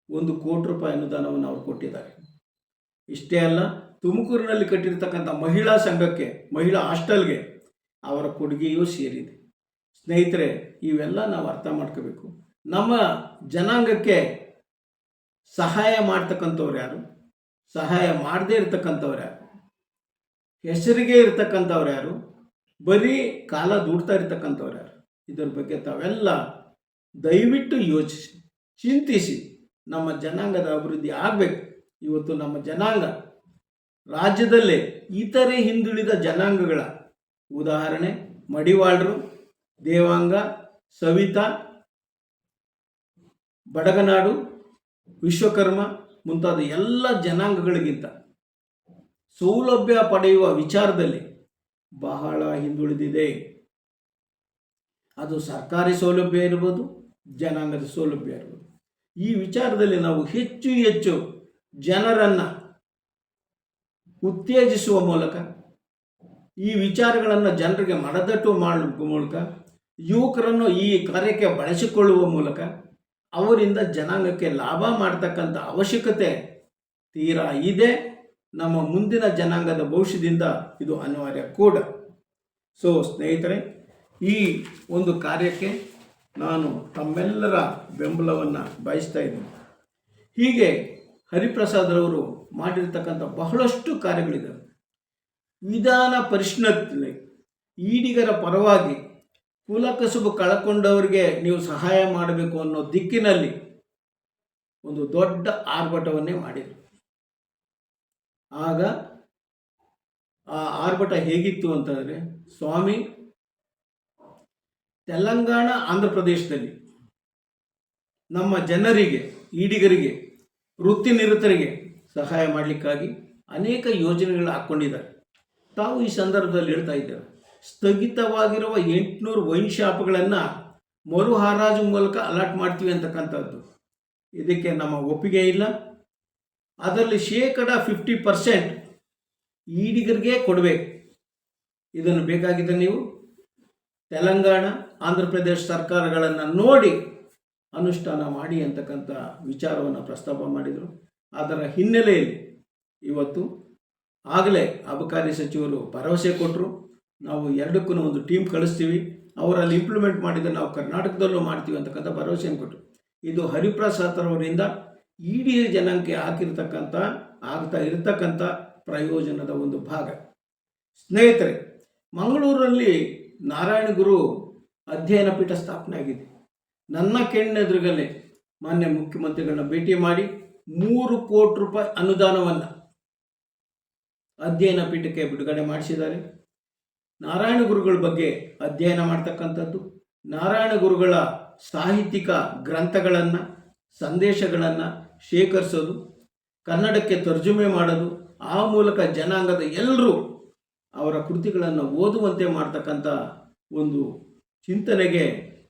1 ಕೋಟಿ ರೂಪಾಯಿ ಅನುದಾನವನ್ನು ಅವರು ಕೊಟ್ಟಿದ್ದಾರೆ. ಇಷ್ಟೇ ಅಲ್ಲ, ತುಮಕೂರಿನಲ್ಲಿ ಕಟ್ಟಿರ್ತಕ್ಕಂಥ ಮಹಿಳಾ ಸಂಘಕ್ಕೆ, ಮಹಿಳಾ ಹಾಸ್ಟೆಲ್ಗೆ ಅವರ ಕೊಡುಗೆಯೂ ಸೇರಿದೆ. ಸ್ನೇಹಿತರೆ, ಇವೆಲ್ಲ ನಾವು ಅರ್ಥ ಮಾಡ್ಕೋಬೇಕು. ನಮ್ಮ ಜನಾಂಗಕ್ಕೆ ಸಹಾಯ ಮಾಡ್ತಕ್ಕಂಥವ್ರು ಯಾರು, ಸಹಾಯ ಮಾಡದೇ ಇರ್ತಕ್ಕಂಥವ್ರು ಯಾರು, ಹೆಸರಿಗೆ ಇರ್ತಕ್ಕಂಥವ್ರು ಯಾರು, ಬರೀ ಕಾಲ ದೂಡ್ತಾ ಇರ್ತಕ್ಕಂಥವ್ರು ಯಾರು, ಇದರ ಬಗ್ಗೆ ತಾವೆಲ್ಲ ದಯವಿಟ್ಟು ಯೋಚಿಸಿ, ಚಿಂತಿಸಿ ನಮ್ಮ ಜನಾಂಗದ ಅಭಿವೃದ್ಧಿ ಆಗಬೇಕು. ಇವತ್ತು ನಮ್ಮ ಜನಾಂಗ ರಾಜ್ಯದಲ್ಲೇ ಇತರೆ ಹಿಂದುಳಿದ ಜನಾಂಗಗಳ ಉದಾಹರಣೆ ಮಡಿವಾಳರು, ದೇವಾಂಗ, ಸವಿತಾ, ಬಡಗನಾಡು, ವಿಶ್ವಕರ್ಮ ಮುಂತಾದ ಎಲ್ಲ ಜನಾಂಗಗಳಿಗಿಂತ ಸೌಲಭ್ಯ ಪಡೆಯುವ ವಿಚಾರದಲ್ಲಿ ಬಹಳ ಹಿಂದುಳಿದಿದೆ. ಅದು ಸರ್ಕಾರಿ ಸೌಲಭ್ಯ ಇರ್ಬೋದು, ಜನಾಂಗದ ಸೌಲಭ್ಯ ಇರ್ಬೋದು. ಈ ವಿಚಾರದಲ್ಲಿ ನಾವು ಹೆಚ್ಚು ಹೆಚ್ಚು ಜನರನ್ನು ಉತ್ತೇಜಿಸುವ ಮೂಲಕ, ಈ ವಿಚಾರಗಳನ್ನು ಜನರಿಗೆ ಮನದಟ್ಟು ಮಾಡುವ ಮೂಲಕ, ಯುವಕರನ್ನು ಈ ಕಾರ್ಯಕ್ಕೆ ಬಳಸಿಕೊಳ್ಳುವ ಮೂಲಕ ಅವರಿಂದ ಜನಾಂಗಕ್ಕೆ ಲಾಭ ಮಾಡ್ತಕ್ಕಂಥ ಅವಶ್ಯಕತೆ ತೀರಾ ಇದೆ. ನಮ್ಮ ಮುಂದಿನ ಜನಾಂಗದ ಭವಿಷ್ಯದಿಂದ ಇದು ಅನಿವಾರ್ಯ ಕೂಡ. ಸೊ ಸ್ನೇಹಿತರೆ, ಈ ಕಾರ್ಯಕ್ಕೆ ನಾನು ತಮ್ಮೆಲ್ಲರ ಬೆಂಬಲವನ್ನು ಬಯಸ್ತಾ ಇದ್ದೀನಿ. ಹೀಗೆ ಹರಿಪ್ರಸಾದ್ರವರು ಮಾಡಿರ್ತಕ್ಕಂಥ ಬಹಳಷ್ಟು ಕಾರ್ಯಗಳಿದ್ದಾವೆ. ವಿಧಾನ ಪರಿಷತ್ನಲ್ಲಿ ಈಡಿಗರ ಪರವಾಗಿ ಕುಲಕಸುಬು ಕಳಕೊಂಡವರಿಗೆ ನೀವು ಸಹಾಯ ಮಾಡಬೇಕು ಅನ್ನೋ ದಿಕ್ಕಿನಲ್ಲಿ ದೊಡ್ಡ ಆರ್ಭಟವನ್ನೇ ಮಾಡಿದರು. ಆಗ ಆ ಆರ್ಭಟ ಹೇಗಿತ್ತು ಅಂತಂದರೆ, ಸ್ವಾಮಿ, ತೆಲಂಗಾಣ ಆಂಧ್ರ ಪ್ರದೇಶದಲ್ಲಿ ನಮ್ಮ ಜನರಿಗೆ, ಈಡಿಗರಿಗೆ, ವೃತ್ತಿ ನಿರತರಿಗೆ ಸಹಾಯ ಮಾಡಲಿಕ್ಕಾಗಿ ಅನೇಕ ಯೋಜನೆಗಳು ಹಾಕ್ಕೊಂಡಿದ್ದಾರೆ. ತಾವು ಈ ಸಂದರ್ಭದಲ್ಲಿ ಹೇಳ್ತಾ ಇದ್ದೇವೆ, ಸ್ಥಗಿತವಾಗಿರುವ 800 ವೈನ್ ಶಾಪ್ಗಳನ್ನು ಮರು ಹರಾಜು ಮೂಲಕ ಅಲಾಟ್ ಮಾಡ್ತೀವಿ ಅಂತಕ್ಕಂಥದ್ದು. ಇದಕ್ಕೆ ನಮ್ಮ ಒಪ್ಪಿಗೆ ಇಲ್ಲ. ಅದರಲ್ಲಿ 50% ಈಡಿಗರಿಗೆ ಕೊಡಬೇಕು. ಇದನ್ನು ಬೇಕಾಗಿದ್ದರೆ ನೀವು ತೆಲಂಗಾಣ, ಆಂಧ್ರ ಪ್ರದೇಶ ಸರ್ಕಾರಗಳನ್ನು ನೋಡಿ ಅನುಷ್ಠಾನ ಮಾಡಿ ಅಂತಕ್ಕಂಥ ವಿಚಾರವನ್ನು ಪ್ರಸ್ತಾಪ ಮಾಡಿದರು. ಅದರ ಹಿನ್ನೆಲೆಯಲ್ಲಿ ಇವತ್ತು ಆಗಲೇ ಅಬಕಾರಿ ಸಚಿವರು ಭರವಸೆ ಕೊಟ್ಟರು, ನಾವು ಎರಡಕ್ಕೂ ಒಂದು ಟೀಮ್ ಕಳಿಸ್ತೀವಿ, ಅವರಲ್ಲಿ ಇಂಪ್ಲಿಮೆಂಟ್ ಮಾಡಿದರೆ ನಾವು ಕರ್ನಾಟಕದಲ್ಲೂ ಮಾಡ್ತೀವಿ ಅಂತಕ್ಕಂಥ ಭರವಸೆಯನ್ನು ಕೊಟ್ಟರು. ಇದು ಹರಿಪ್ರಸಾದ್ ಅವರಿಂದ ಇಡೀ ಜನಾಂಗಕ್ಕೆ ಆಗ್ತಾ ಇರತಕ್ಕಂಥ ಪ್ರಯೋಜನದ ಒಂದು ಭಾಗ. ಸ್ನೇಹಿತರೆ, ಮಂಗಳೂರಲ್ಲಿ ನಾರಾಯಣ ಗುರು ಅಧ್ಯಯನ ಪೀಠ ಸ್ಥಾಪನೆ ಆಗಿದೆ. ನನ್ನ ಕೆಣ್ಣೆದುರುಗಲ್ಲೇ ಮಾನ್ಯ ಮುಖ್ಯಮಂತ್ರಿಗಳನ್ನ ಭೇಟಿ ಮಾಡಿ 3 ಕೋಟಿ ರೂಪಾಯಿ ಅನುದಾನವನ್ನು ಅಧ್ಯಯನ ಪೀಠಕ್ಕೆ ಬಿಡುಗಡೆ ಮಾಡಿಸಿದ್ದಾರೆ. ನಾರಾಯಣ ಗುರುಗಳ ಬಗ್ಗೆ ಅಧ್ಯಯನ ಮಾಡ್ತಕ್ಕಂಥದ್ದು, ನಾರಾಯಣ ಗುರುಗಳ ಸಾಹಿತ್ಯಿಕ ಗ್ರಂಥಗಳನ್ನು, ಸಂದೇಶಗಳನ್ನು ಶೇಖರಿಸೋದು, ಕನ್ನಡಕ್ಕೆ ತರ್ಜುಮೆ ಮಾಡೋದು, ಆ ಮೂಲಕ ಜನಾಂಗದ ಎಲ್ಲರೂ ಅವರ ಕೃತಿಗಳನ್ನು ಓದುವಂತೆ ಮಾಡ್ತಕ್ಕಂಥ ಒಂದು ಚಿಂತನೆಗೆ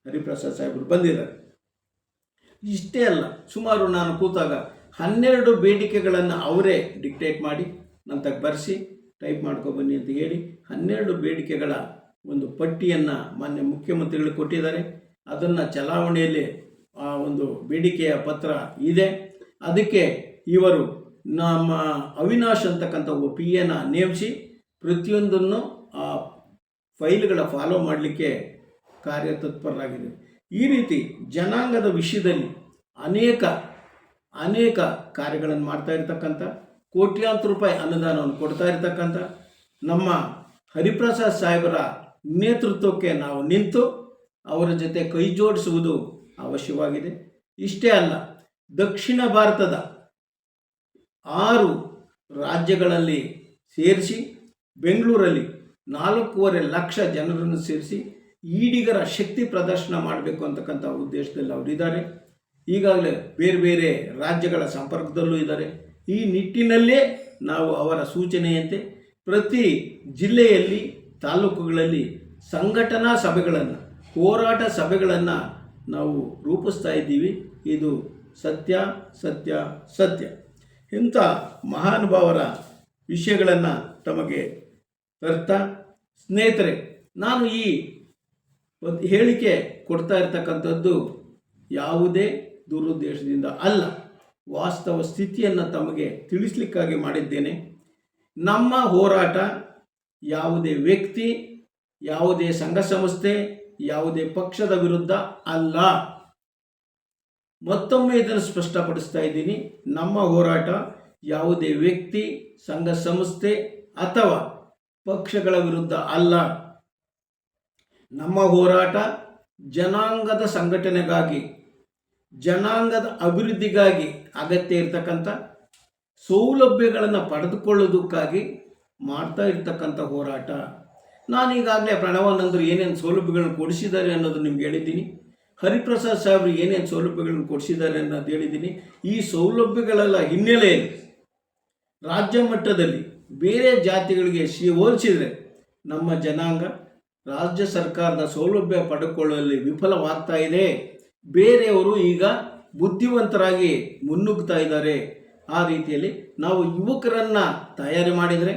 ಹರಿಪ್ರಸಾದ್ ಸಾಹೇಬರು ಬಂದಿದ್ದಾರೆ. ಇಷ್ಟೇ ಅಲ್ಲ, ಸುಮಾರು ನಾನು ಕೂತಾಗ 12 ಬೇಡಿಕೆಗಳನ್ನು ಅವರೇ ಡಿಕ್ಟೇಟ್ ಮಾಡಿ ನಂತರ ಬರೆಸಿ ಟೈಪ್ ಮಾಡ್ಕೊಬನ್ನಿ ಅಂತ ಹೇಳಿ 12 ಬೇಡಿಕೆಗಳ ಒಂದು ಪಟ್ಟಿಯನ್ನು ಮಾನ್ಯ ಮುಖ್ಯಮಂತ್ರಿಗಳು ಕೊಟ್ಟಿದ್ದಾರೆ. ಅದನ್ನು ಚಲಾವಣೆಯಲ್ಲಿ ಆ ಒಂದು ಬೇಡಿಕೆಯ ಪತ್ರ ಇದೆ. ಅದಕ್ಕೆ ಇವರು ನಮ್ಮ ಅವಿನಾಶ್ ಅಂತಕ್ಕಂಥ ಒಬ್ಬ PAನ ನೇಮಿಸಿ ಪ್ರತಿಯೊಂದನ್ನು ಆ ಫೈಲ್ಗಳ ಫಾಲೋ ಮಾಡಲಿಕ್ಕೆ ಕಾರ್ಯತತ್ಪರರಾಗಿದೆ. ಈ ರೀತಿ ಜನಾಂಗದ ವಿಷಯದಲ್ಲಿ ಅನೇಕ ಕಾರ್ಯಗಳನ್ನು ಮಾಡ್ತಾ ಇರ್ತಕ್ಕಂಥ, ಕೋಟ್ಯಾಂತರ ರೂಪಾಯಿ ಅನುದಾನವನ್ನು ಕೊಡ್ತಾ ಇರ್ತಕ್ಕಂಥ ನಮ್ಮ ಹರಿಪ್ರಸಾದ್ ಸಾಹೇಬರ ನೇತೃತ್ವಕ್ಕೆ ನಾವು ನಿಂತು ಅವರ ಜೊತೆ ಕೈ ಜೋಡಿಸುವುದು ಅವಶ್ಯವಾಗಿದೆ. ಇಷ್ಟೇ ಅಲ್ಲ, ದಕ್ಷಿಣ ಭಾರತದ 6 ರಾಜ್ಯಗಳಲ್ಲಿ ಸೇರಿಸಿ ಬೆಂಗಳೂರಲ್ಲಿ 4.5 ಲಕ್ಷ ಜನರನ್ನು ಸೇರಿಸಿ ಈಡಿಗರ ಶಕ್ತಿ ಪ್ರದರ್ಶನ ಮಾಡಬೇಕು ಅಂತಕ್ಕಂಥ ಉದ್ದೇಶದಲ್ಲಿ ಅವರಿದ್ದಾರೆ. ಈಗಾಗಲೇ ಬೇರೆ ಬೇರೆ ರಾಜ್ಯಗಳ ಸಂಪರ್ಕದಲ್ಲೂ ಇದ್ದಾರೆ. ಈ ನಿಟ್ಟಿನಲ್ಲೇ ನಾವು ಅವರ ಸೂಚನೆಯಂತೆ ಪ್ರತಿ ಜಿಲ್ಲೆಯಲ್ಲಿ, ತಾಲೂಕುಗಳಲ್ಲಿ ಸಂಘಟನಾ ಸಭೆಗಳನ್ನು, ಹೋರಾಟ ಸಭೆಗಳನ್ನು ನಾವು ರೂಪಿಸ್ತಾ ಇದ್ದೀವಿ. ಇದು ಸತ್ಯ ಸತ್ಯ ಸತ್ಯ. ಇಂಥ ಮಹಾನುಭಾವರ ವಿಷಯಗಳನ್ನು ತಮಗೆ ತರ್ತಾ, ಸ್ನೇಹಿತರೆ, ನಾನು ಈ ಒಂದು ಹೇಳಿಕೆ ಕೊಡ್ತಾ ಇರ್ತಕ್ಕಂಥದ್ದು ಯಾವುದೇ ದುರುದ್ದೇಶದಿಂದ ಅಲ್ಲ, ವಾಸ್ತವ ಸ್ಥಿತಿಯನ್ನು ತಮಗೆ ತಿಳಿಸ್ಲಿಕ್ಕಾಗಿ ಮಾಡಿದ್ದೇನೆ. ನಮ್ಮ ಹೋರಾಟ ಯಾವುದೇ ವ್ಯಕ್ತಿ, ಯಾವುದೇ ಸಂಘ ಸಂಸ್ಥೆ, ಯಾವುದೇ ಪಕ್ಷದ ವಿರುದ್ಧ ಅಲ್ಲ. ಮತ್ತೊಮ್ಮೆ ಇದನ್ನು ಸ್ಪಷ್ಟಪಡಿಸ್ತಾ ಇದ್ದೀನಿ, ನಮ್ಮ ಹೋರಾಟ ಯಾವುದೇ ವ್ಯಕ್ತಿ, ಸಂಘ ಸಂಸ್ಥೆ ಅಥವಾ ಪಕ್ಷಗಳ ವಿರುದ್ಧ ಅಲ್ಲ. ನಮ್ಮ ಹೋರಾಟ ಜನಾಂಗದ ಸಂಘಟನೆಗಾಗಿ, ಜನಾಂಗದ ಅಭಿವೃದ್ಧಿಗಾಗಿ ಅಗತ್ಯ ಇರತಕ್ಕಂಥ ಸೌಲಭ್ಯಗಳನ್ನು ಪಡೆದುಕೊಳ್ಳೋದಕ್ಕಾಗಿ ಮಾಡ್ತಾ ಇರ್ತಕ್ಕಂಥ ಹೋರಾಟ. ನಾನೀಗಾಗಲೇ ಪ್ರಣವಾನಂದರು ಏನೇನು ಸೌಲಭ್ಯಗಳನ್ನು ಕೊಡಿಸಿದ್ದಾರೆ ಅನ್ನೋದು ನಿಮ್ಗೆ ಹೇಳಿದ್ದೀನಿ. ಹರಿಪ್ರಸಾದ್ ಸಾಹೇಬರು ಏನೇನು ಸೌಲಭ್ಯಗಳನ್ನು ಕೊಡಿಸಿದ್ದಾರೆ ಅನ್ನೋದು ಹೇಳಿದ್ದೀನಿ. ಈ ಸೌಲಭ್ಯಗಳೆಲ್ಲ ಹಿನ್ನೆಲೆಯಲ್ಲಿ ರಾಜ್ಯ ಮಟ್ಟದಲ್ಲಿ ಬೇರೆ ಜಾತಿಗಳಿಗೆ ಹೋಲಿಸಿದರೆ ನಮ್ಮ ಜನಾಂಗ ರಾಜ್ಯ ಸರ್ಕಾರದ ಸೌಲಭ್ಯ ಪಡೆದುಕೊಳ್ಳುವಲ್ಲಿ ವಿಫಲವಾಗ್ತಾ ಇದೆ. ಬೇರೆಯವರು ಈಗ ಬುದ್ಧಿವಂತರಾಗಿ ಮುನ್ನುಗ್ತಾ ಇದ್ದಾರೆ. ಆ ರೀತಿಯಲ್ಲಿ ನಾವು ಯುವಕರನ್ನು ತಯಾರಿ ಮಾಡಿದರೆ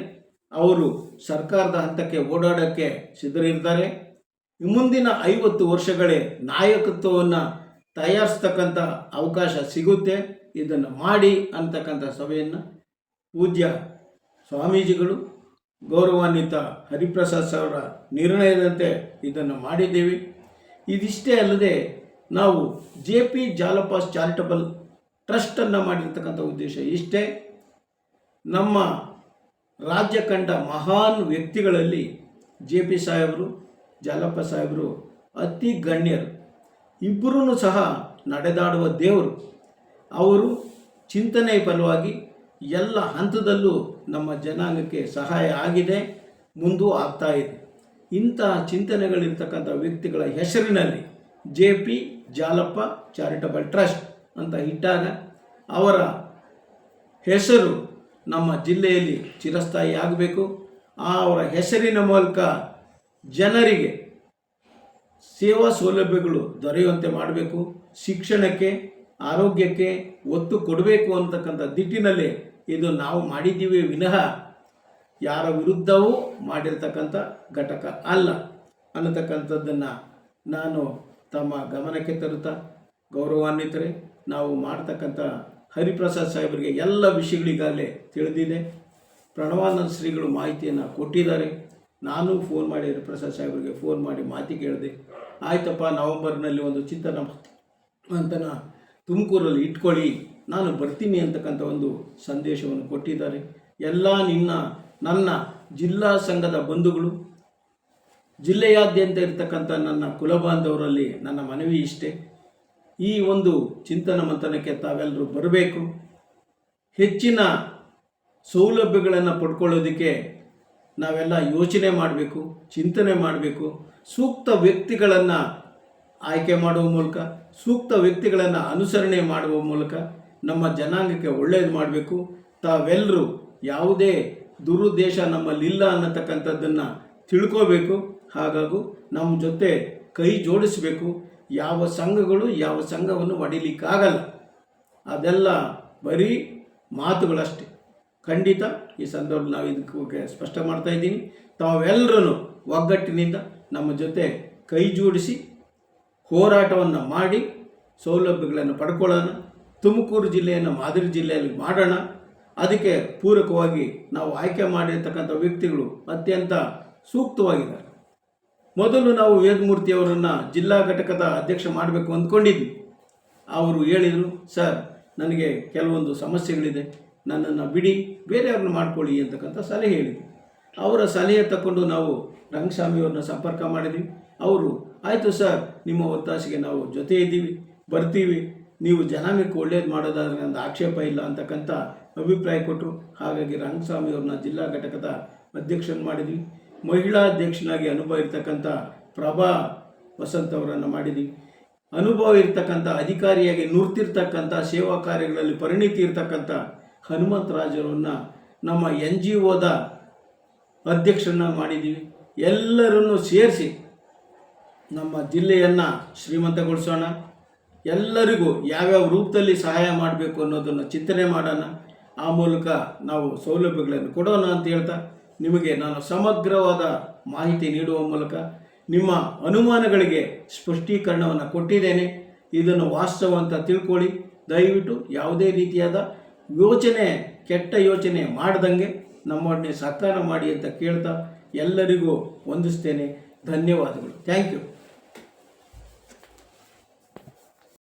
ಅವರು ಸರ್ಕಾರದ ಹಂತಕ್ಕೆ ಓಡಾಡೋಕ್ಕೆ ಸಿದ್ಧರಿರ್ತಾರೆ. ಮುಂದಿನ 50 ವರ್ಷಗಳೇ ನಾಯಕತ್ವವನ್ನು ತಯಾರಿಸ್ತಕ್ಕಂಥ ಅವಕಾಶ ಸಿಗುತ್ತೆ. ಇದನ್ನು ಮಾಡಿ ಅಂತಕ್ಕಂಥ ಸಭೆಯನ್ನು ಪೂಜ್ಯ ಸ್ವಾಮೀಜಿಗಳು, ಗೌರವಾನ್ವಿತ ಹರಿಪ್ರಸಾದ್ ಅವರ ನಿರ್ಣಯದಂತೆ ಇದನ್ನು ಮಾಡಿದ್ದೇವೆ. ಇದಿಷ್ಟೇ ಅಲ್ಲದೆ ನಾವು JP ಜಾಲಪಾಸ್ ಚಾರಿಟಬಲ್ ಟ್ರಸ್ಟನ್ನು ಮಾಡಿರ್ತಕ್ಕಂಥ ಉದ್ದೇಶ ಇಷ್ಟೇ. ನಮ್ಮ ರಾಜ್ಯ ಕಂಡ ಮಹಾನ್ ವ್ಯಕ್ತಿಗಳಲ್ಲಿ JP ಸಾಹೇಬರು, ಜಾಲಪ್ಪ ಸಾಹೇಬರು ಅತಿ ಗಣ್ಯರು. ಇಬ್ಬರೂ ಸಹ ನಡೆದಾಡುವ ದೇವರು. ಅವರು ಚಿಂತನೆ ಫಲವಾಗಿ ಎಲ್ಲ ಹಂತದಲ್ಲೂ ನಮ್ಮ ಜನಾಂಗಕ್ಕೆ ಸಹಾಯ ಆಗಿದೆ, ಮುಂದೂ ಆಗ್ತಾ ಇದೆ. ಇಂತಹ ಚಿಂತನೆಗಳಿರ್ತಕ್ಕಂಥ ವ್ಯಕ್ತಿಗಳ ಹೆಸರಿನಲ್ಲಿ JP ಜಾಲಪ್ಪ ಚಾರಿಟಬಲ್ ಟ್ರಸ್ಟ್ ಅಂತ ಇಟ್ಟಾಗ ಅವರ ಹೆಸರು ನಮ್ಮ ಜಿಲ್ಲೆಯಲ್ಲಿ ಚಿರಸ್ಥಾಯಿ ಆಗಬೇಕು. ಅವರ ಹೆಸರಿನ ಮೂಲಕ ಜನರಿಗೆ ಸೇವಾ ಸೌಲಭ್ಯಗಳು ದೊರೆಯುವಂತೆ ಮಾಡಬೇಕು, ಶಿಕ್ಷಣಕ್ಕೆ ಆರೋಗ್ಯಕ್ಕೆ ಒತ್ತು ಕೊಡಬೇಕು ಅಂತಕ್ಕಂಥ ದಿಟ್ಟಿನಲ್ಲಿ ಇದು ನಾವು ಮಾಡಿದ್ದೀವಿ ವಿನಃ ಯಾರ ವಿರುದ್ಧವೂ ಮಾಡಿರ್ತಕ್ಕಂಥ ಘಟಕ ಅಲ್ಲ ಅನ್ನತಕ್ಕಂಥದ್ದನ್ನು ನಾನು ತಮ್ಮ ಗಮನಕ್ಕೆ ತರುತ್ತಾ, ಗೌರವಾನ್ವಿತರೆ, ನಾವು ಮಾಡ್ತಕ್ಕಂಥ ಹರಿಪ್ರಸಾದ್ ಸಾಹೇಬರಿಗೆ ಎಲ್ಲ ವಿಷಯಗಳಿಗಾಗಲೇ ತಿಳಿದಿದೆ. ಪ್ರಣವಾನಂದ ಶ್ರೀಗಳು ಮಾಹಿತಿಯನ್ನು ಕೊಟ್ಟಿದ್ದಾರೆ. ನಾನು ಫೋನ್ ಮಾಡಿ ಹರಿಪ್ರಸಾದ್ ಸಾಹೇಬರಿಗೆ ಫೋನ್ ಮಾಡಿ ಮಾತಿ ಕೇಳಿದೆ. ಆಯ್ತಪ್ಪ, ನವಂಬರ್ನಲ್ಲಿ ಒಂದು ಚಿಂತನ ಮಂಥನ ತುಮಕೂರಲ್ಲಿ ಇಟ್ಕೊಳ್ಳಿ, ನಾನು ಬರ್ತೀನಿ ಅಂತಕ್ಕಂಥ ಒಂದು ಸಂದೇಶವನ್ನು ಕೊಟ್ಟಿದ್ದಾರೆ. ಎಲ್ಲ ನನ್ನ ಜಿಲ್ಲಾ ಸಂಘದ ಬಂಧುಗಳು, ಜಿಲ್ಲೆಯಾದ್ಯಂತ ಇರತಕ್ಕಂಥ ನನ್ನ ಕುಲಬಾಂಧವರಲ್ಲಿ ನನ್ನ ಮನವಿ ಇಷ್ಟೇ, ಈ ಒಂದು ಚಿಂತನ ಮಂಥನಕ್ಕೆ ತಾವೆಲ್ಲರೂ ಬರಬೇಕು. ಹೆಚ್ಚಿನ ಸೌಲಭ್ಯಗಳನ್ನು ಪಡ್ಕೊಳ್ಳೋದಕ್ಕೆ ನಾವೆಲ್ಲ ಯೋಚನೆ ಮಾಡಬೇಕು, ಚಿಂತನೆ ಮಾಡಬೇಕು. ಸೂಕ್ತ ವ್ಯಕ್ತಿಗಳನ್ನು ಆಯ್ಕೆ ಮಾಡುವ ಮೂಲಕ, ಸೂಕ್ತ ವ್ಯಕ್ತಿಗಳನ್ನು ಅನುಸರಣೆ ಮಾಡುವ ಮೂಲಕ ನಮ್ಮ ಜನಾಂಗಕ್ಕೆ ಒಳ್ಳೆಯದು ಮಾಡಬೇಕು. ತಾವೆಲ್ಲರೂ ಯಾವುದೇ ದುರುದ್ದೇಶ ನಮ್ಮಲ್ಲಿಲ್ಲ ಅನ್ನತಕ್ಕಂಥದ್ದನ್ನು ತಿಳ್ಕೋಬೇಕು. ಹಾಗಾಗಿ ನಮ್ಮ ಜೊತೆ ಕೈ ಜೋಡಿಸಬೇಕು. ಯಾವ ಸಂಘಗಳು ಯಾವ ಸಂಘವನ್ನು ಒಡಿಲಿಕ್ಕಾಗಲ್ಲ, ಅದೆಲ್ಲ ಬರೀ ಮಾತುಗಳಷ್ಟೇ. ಖಂಡಿತ ಈ ಸಂದರ್ಭ ನಾವು ಇದಕ್ಕೆ ಸ್ಪಷ್ಟ ಮಾಡ್ತಾ ಇದ್ದೀನಿ. ತಾವೆಲ್ಲರೂ ಒಗ್ಗಟ್ಟಿನಿಂದ ನಮ್ಮ ಜೊತೆ ಕೈ ಜೋಡಿಸಿ ಹೋರಾಟವನ್ನು ಮಾಡಿ ಸೌಲಭ್ಯಗಳನ್ನು ಪಡ್ಕೊಳ್ಳೋಣ. ತುಮಕೂರು ಜಿಲ್ಲೆಯನ್ನು ಮಾದರಿ ಜಿಲ್ಲೆಯಲ್ಲಿ ಮಾಡೋಣ. ಅದಕ್ಕೆ ಪೂರಕವಾಗಿ ನಾವು ಆಯ್ಕೆ ಮಾಡಿರ್ತಕ್ಕಂಥ ವ್ಯಕ್ತಿಗಳು ಅತ್ಯಂತ ಸೂಕ್ತವಾಗಿದ್ದಾರೆ. ಮೊದಲು ನಾವು ವೇದಮೂರ್ತಿಯವರನ್ನು ಜಿಲ್ಲಾ ಘಟಕದ ಅಧ್ಯಕ್ಷ ಮಾಡಬೇಕು ಅಂದ್ಕೊಂಡಿದ್ವಿ. ಅವರು ಹೇಳಿದರು, ಸರ್ ನನಗೆ ಕೆಲವೊಂದು ಸಮಸ್ಯೆಗಳಿದೆ, ನನ್ನನ್ನು ಬಿಡಿ, ಬೇರೆಯವ್ರನ್ನ ಮಾಡ್ಕೊಳ್ಳಿ ಅಂತಕ್ಕಂಥ ಸಲಹೆ ಹೇಳಿದರು. ಅವರ ಸಲಹೆ ತಗೊಂಡು ನಾವು ರಂಗಸ್ವಾಮಿಯವ್ರನ್ನ ಸಂಪರ್ಕ ಮಾಡಿದ್ವಿ. ಅವರು ಆಯಿತು ಸರ್, ನಿಮ್ಮ ಒತ್ತಾಸೆಗೆ ನಾವು ಜೊತೆ ಇದ್ದೀವಿ, ಬರ್ತೀವಿ, ನೀವು ಜನಾಂಗಕ್ಕೆ ಒಳ್ಳೇದು ಮಾಡೋದಾದ್ರೆ ನನ್ನ ಆಕ್ಷೇಪ ಇಲ್ಲ ಅಂತಕ್ಕಂಥ ಅಭಿಪ್ರಾಯ ಕೊಟ್ಟರು. ಹಾಗಾಗಿ ರಂಗಸ್ವಾಮಿಯವ್ರನ್ನ ಜಿಲ್ಲಾ ಘಟಕದ ಅಧ್ಯಕ್ಷನ ಮಾಡಿದ್ವಿ. ಮಹಿಳಾ ಅಧ್ಯಕ್ಷನಾಗಿ ಅನುಭವ ಇರ್ತಕ್ಕಂಥ ಪ್ರಭಾ ವಸಂತ್ ಅವರನ್ನು ಮಾಡಿದ್ವಿ. ಅನುಭವ ಇರ್ತಕ್ಕಂಥ ಅಧಿಕಾರಿಯಾಗಿ ನುರ್ತಿರ್ತಕ್ಕಂಥ ಸೇವಾ ಕಾರ್ಯಗಳಲ್ಲಿ ಪರಿಣಿತಿ ಇರ್ತಕ್ಕಂಥ ಹನುಮಂತರಾಜರನ್ನು ನಮ್ಮ NGOದ ಅಧ್ಯಕ್ಷರನ್ನ ಮಾಡಿದ್ದೀವಿ. ಎಲ್ಲರನ್ನು ಸೇರಿಸಿ ನಮ್ಮ ಜಿಲ್ಲೆಯನ್ನು ಶ್ರೀಮಂತಗೊಳಿಸೋಣ. ಎಲ್ಲರಿಗೂ ಯಾವ್ಯಾವ ರೂಪದಲ್ಲಿ ಸಹಾಯ ಮಾಡಬೇಕು ಅನ್ನೋದನ್ನು ಚಿಂತನೆ ಮಾಡೋಣ. ಆ ಮೂಲಕ ನಾವು ಸೌಲಭ್ಯಗಳನ್ನು ಕೊಡೋಣ ಅಂತ ಹೇಳ್ತಾ, ನಿಮಗೆ ನಾನು ಸಮಗ್ರವಾದ ಮಾಹಿತಿ ನೀಡುವ ಮೂಲಕ ನಿಮ್ಮ ಅನುಮಾನಗಳಿಗೆ ಸ್ಪಷ್ಟೀಕರಣವನ್ನು ಕೊಟ್ಟಿದ್ದೇನೆ. ಇದನ್ನು ವಾಸ್ತವ ಅಂತ ತಿಳ್ಕೊಳ್ಳಿ. ದಯವಿಟ್ಟು ಯಾವುದೇ ರೀತಿಯಾದ ಕೆಟ್ಟ ಯೋಚನೆ ಮಾಡ್ದಂಗೆ ನಮ್ಮೊಡನೆ ಸಹಕಾರ ಮಾಡಿ ಅಂತ ಕೇಳ್ತಾ ಎಲ್ಲರಿಗೂ ವಂದಿಸ್ತೇನೆ. ಧನ್ಯವಾದಗಳು. Thank you.